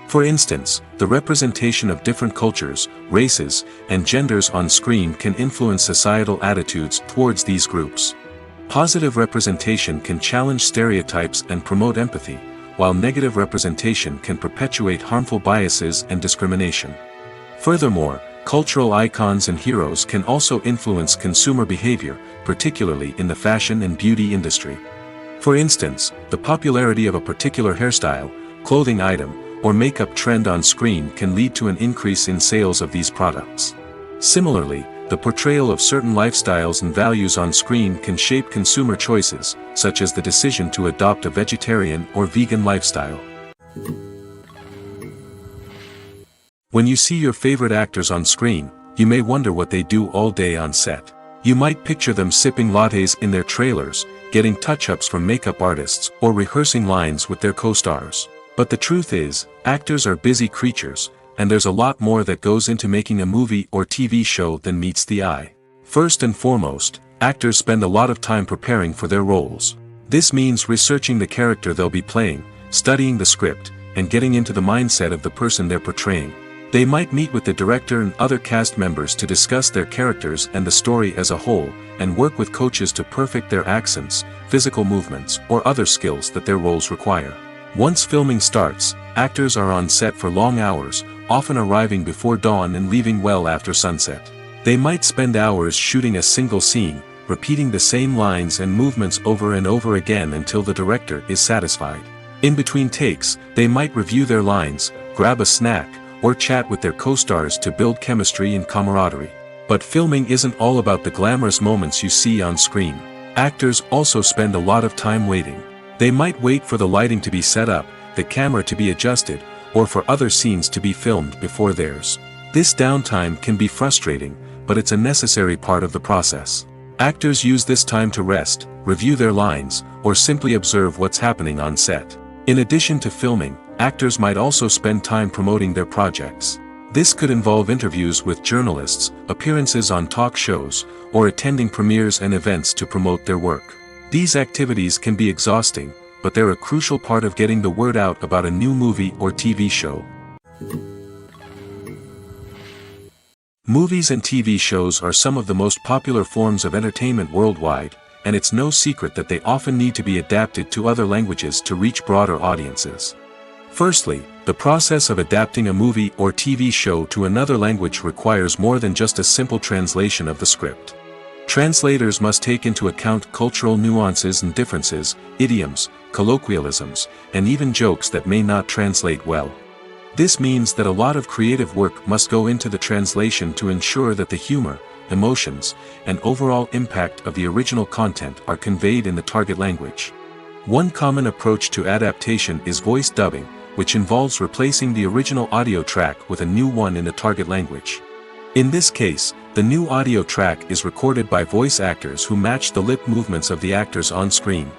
Speaker 1: For instance, the representation of different cultures, races, and genders on screen can influence societal attitudes towards these groups. Positive representation can challenge stereotypes and promote empathy, while negative representation can perpetuate harmful biases and discrimination. Furthermore, Cultural icons and heroes can also influence consumer behavior, particularly in the fashion and beauty industry. For instance, the popularity of a particular hairstyle, clothing item, or makeup trend on screen can lead to an increase in sales of these products. Similarly, the portrayal of certain lifestyles and values on screen can shape consumer choices, such as the decision to adopt a vegetarian or vegan lifestyle. When you see your favorite actors on screen, you may wonder what they do all day on set. You might picture them sipping lattes in their trailers, getting touch-ups from makeup artists, or rehearsing lines with their co-stars. But the truth is, actors are busy creatures, and there's a lot more that goes into making a movie or TV show than meets the eye. First and foremost, actors spend a lot of time preparing for their roles. This means researching the character they'll be playing, studying the script, and getting into the mindset of the person they're portraying. They might meet with the director and other cast members to discuss their characters and the story as a whole, and work with coaches to perfect their accents, physical movements, or other skills that their roles require. Once filming starts, actors are on set for long hours, often arriving before dawn and leaving well after sunset. They might spend hours shooting a single scene, repeating the same lines and movements over and over again until the director is satisfied. In between takes, they might review their lines, grab a snack, or chat with their co-stars to build chemistry and camaraderie. But filming isn't all about the glamorous moments you see on screen. Actors also spend a lot of time waiting. They might wait for the lighting to be set up, the camera to be adjusted, or for other scenes to be filmed before theirs. This downtime can be frustrating, but it's a necessary part of the process. Actors use this time to rest, review their lines, or simply observe what's happening on set. In addition to filming, actors might also spend time promoting their projects. This could involve interviews with journalists, appearances on talk shows, or attending premieres and events to promote their work. These activities can be exhausting, but they're a crucial part of getting the word out about a new movie or TV show. Movies and TV shows are some of the most popular forms of entertainment worldwide, and it's no secret that they often need to be adapted to other languages to reach broader audiences. Firstly, the process of adapting a movie or TV show to another language requires more than just a simple translation of the script. Translators must take into account cultural nuances and differences, idioms, colloquialisms, and even jokes that may not translate well. This means that a lot of creative work must go into the translation to ensure that the humor, emotions, and overall impact of the original content are conveyed in the target language. One common approach to adaptation is voice dubbing, which involves replacing the original audio track with a new one in the target language. In this case, the new audio track is recorded by voice actors who match the lip movements of the actors on screen.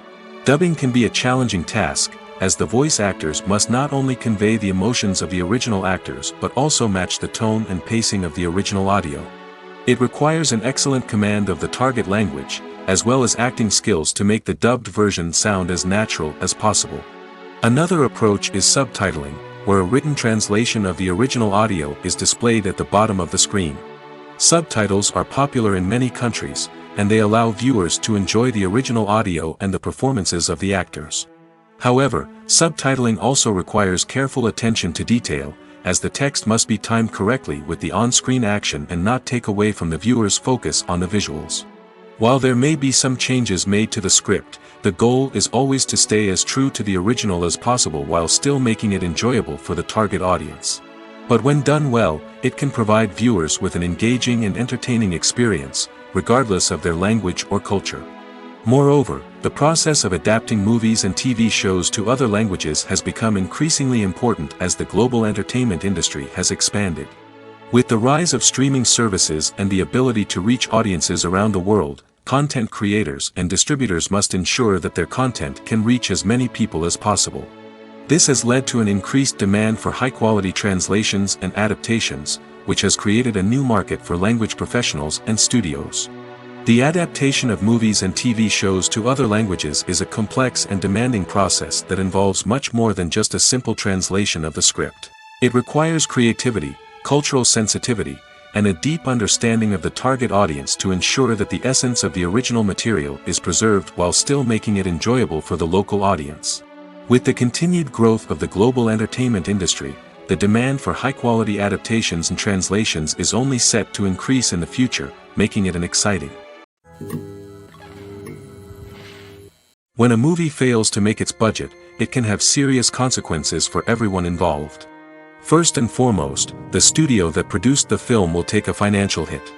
Speaker 1: Dubbing can be a challenging task, as the voice actors must not only convey the emotions of the original actors but also match the tone and pacing of the original audio. It requires an excellent command of the target language, as well as acting skills to make the dubbed version sound as natural as possible. Another approach is subtitling, where a written translation of the original audio is displayed at the bottom of the screen. Subtitles are popular in many countries, and they allow viewers to enjoy the original audio and the performances of the actors. However, subtitling also requires careful attention to detail, as the text must be timed correctly with the on-screen action and not take away from the viewer's focus on the visuals. While there may be some changes made to the script, the goal is always to stay as true to the original as possible while still making it enjoyable for the target audience. But when done well, it can provide viewers with an engaging and entertaining experience, regardless of their language or culture. Moreover, the process of adapting movies and TV shows to other languages has become increasingly important as the global entertainment industry has expanded. With the rise of streaming services and the ability to reach audiences around the world, content creators and distributors must ensure that their content can reach as many people as possible. This has led to an increased demand for high-quality translations and adaptations, which has created a new market for language professionals and studios. The adaptation of movies and TV shows to other languages is a complex and demanding process that involves much more than just a simple translation of the script. It requires creativity, cultural sensitivity, and a deep understanding of the target audience to ensure that the essence of the original material is preserved while still making it enjoyable for the local audience. With the continued growth of the global entertainment industry, the demand for high-quality adaptations and translations is only set to increase in the future, making it an exciting. When a movie fails to make its budget, it can have serious consequences for everyone involved. First and foremost, the studio that produced the film will take a financial hit.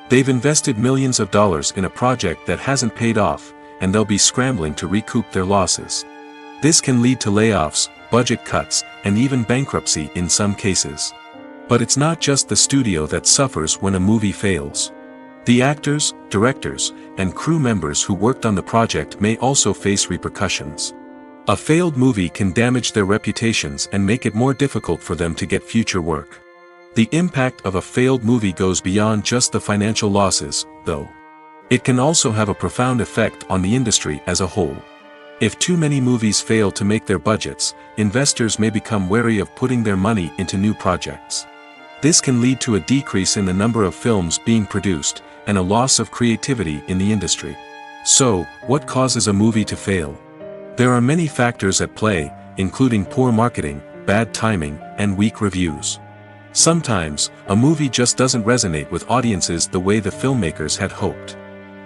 Speaker 1: They've invested millions of dollars in a project that hasn't paid off, and they'll be scrambling to recoup their losses. This can lead to layoffs, budget cuts, and even bankruptcy in some cases. But it's not just the studio that suffers when a movie fails. The actors, directors, and crew members who worked on the project may also face repercussions. A failed movie can damage their reputations and make it more difficult for them to get future work. The impact of a failed movie goes beyond just the financial losses, though. It can also have a profound effect on the industry as a whole. If too many movies fail to make their budgets, investors may become wary of putting their money into new projects. This can lead to a decrease in the number of films being produced, and a loss of creativity in the industry. So, what causes a movie to fail? There are many factors at play, including poor marketing, bad timing, and weak reviews. Sometimes, a movie just doesn't resonate with audiences the way the filmmakers had hoped.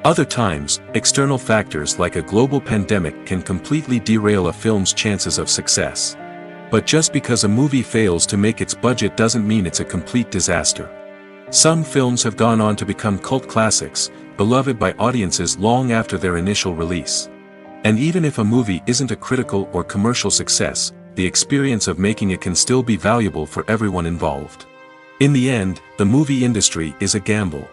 Speaker 1: Other times, external factors like a global pandemic can completely derail a film's chances of success. But just because a movie fails to make its budget doesn't mean it's a complete disaster. Some films have gone on to become cult classics, beloved by audiences long after their initial release. And even if a movie isn't a critical or commercial success, the experience of making it can still be valuable for everyone involved. In the end, the movie industry is a gamble.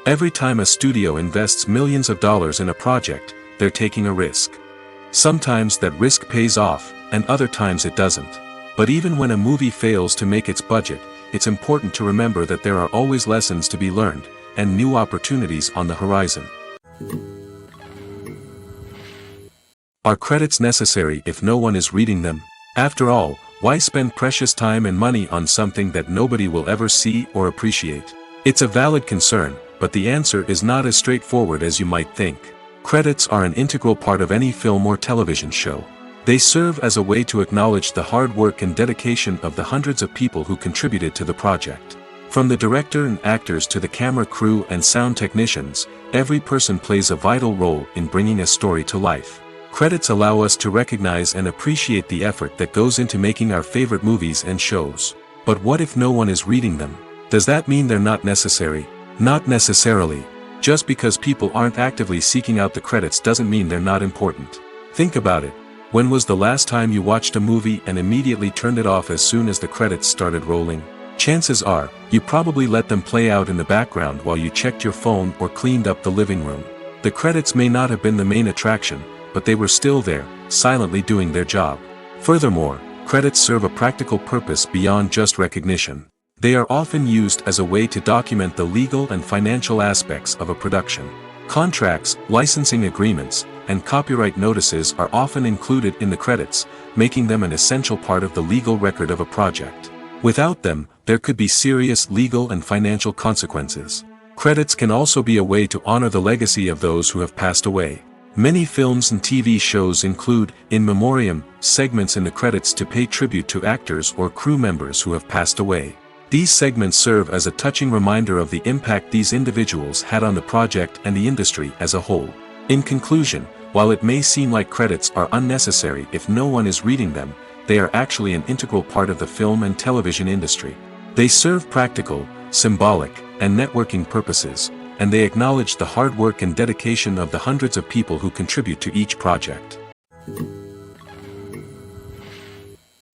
Speaker 1: Every time a studio invests millions of dollars in a project, they're taking a risk. Sometimes that risk pays off, and other times it doesn't. But even when a movie fails to make its budget, it's important to remember that there are always lessons to be learned, and new opportunities on the horizon. Are credits necessary if no one is reading them? After all, why spend precious time and money on something that nobody will ever see or appreciate? It's a valid concern, but the answer is not as straightforward as you might think. Credits are an integral part of any film or television show. They serve as a way to acknowledge the hard work and dedication of the hundreds of people who contributed to the project. From the director and actors to the camera crew and sound technicians, every person plays a vital role in bringing a story to life. Credits allow us to recognize and appreciate the effort that goes into making our favorite movies and shows. But what if no one is reading them? Does that mean they're not necessary? Not necessarily. Just because people aren't actively seeking out the credits doesn't mean they're not important. Think about it. When was the last time you watched a movie and immediately turned it off as soon as the credits started rolling? Chances are, you probably let them play out in the background while you checked your phone or cleaned up the living room. The credits may not have been the main attraction, but they were still there, silently doing their job. Furthermore, credits serve a practical purpose beyond just recognition. They are often used as a way to document the legal and financial aspects of a production. Contracts, licensing agreements, and copyright notices are often included in the credits, making them an essential part of the legal record of a project. Without them, there could be serious legal and financial consequences. Credits can also be a way to honor the legacy of those who have passed away. Many films and TV shows include, in memoriam, segments in the credits to pay tribute to actors or crew members who have passed away. These segments serve as a touching reminder of the impact these individuals had on the project and the industry as a whole. In conclusion, while it may seem like credits are unnecessary if no one is reading them, they are actually an integral part of the film and television industry. They serve practical, symbolic, and networking purposes, and they acknowledge the hard work and dedication of the hundreds of people who contribute to each project.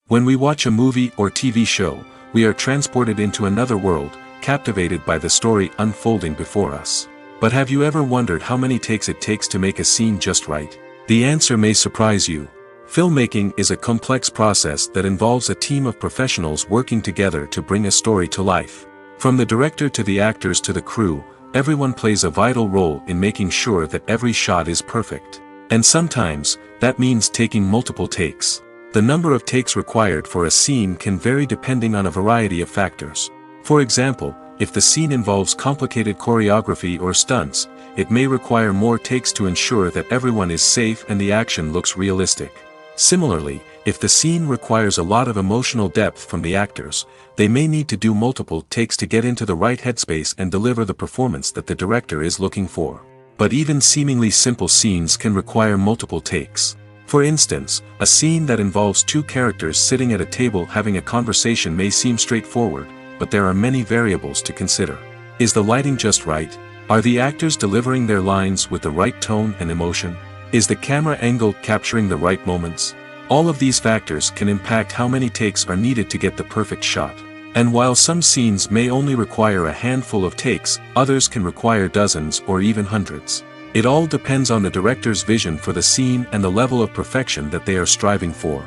Speaker 1: When we watch a movie or TV show, we are transported into another world, captivated by the story unfolding before us. But have you ever wondered how many takes it takes to make a scene just right? The answer may surprise you. Filmmaking is a complex process that involves a team of professionals working together to bring a story to life. From the director to the actors to the crew, everyone plays a vital role in making sure that every shot is perfect. And sometimes, that means taking multiple takes. The number of takes required for a scene can vary depending on a variety of factors. For example, if the scene involves complicated choreography or stunts, it may require more takes to ensure that everyone is safe and the action looks realistic. Similarly, if the scene requires a lot of emotional depth from the actors, they may need to do multiple takes to get into the right headspace and deliver the performance that the director is looking for. But even seemingly simple scenes can require multiple takes. For instance, a scene that involves two characters sitting at a table having a conversation may seem straightforward, but there are many variables to consider. Is the lighting just right? Are the actors delivering their lines with the right tone and emotion? Is the camera angle capturing the right moments? All of these factors can impact how many takes are needed to get the perfect shot. And while some scenes may only require a handful of takes, others can require dozens or even hundreds. It all depends on the director's vision for the scene and the level of perfection that they are striving for.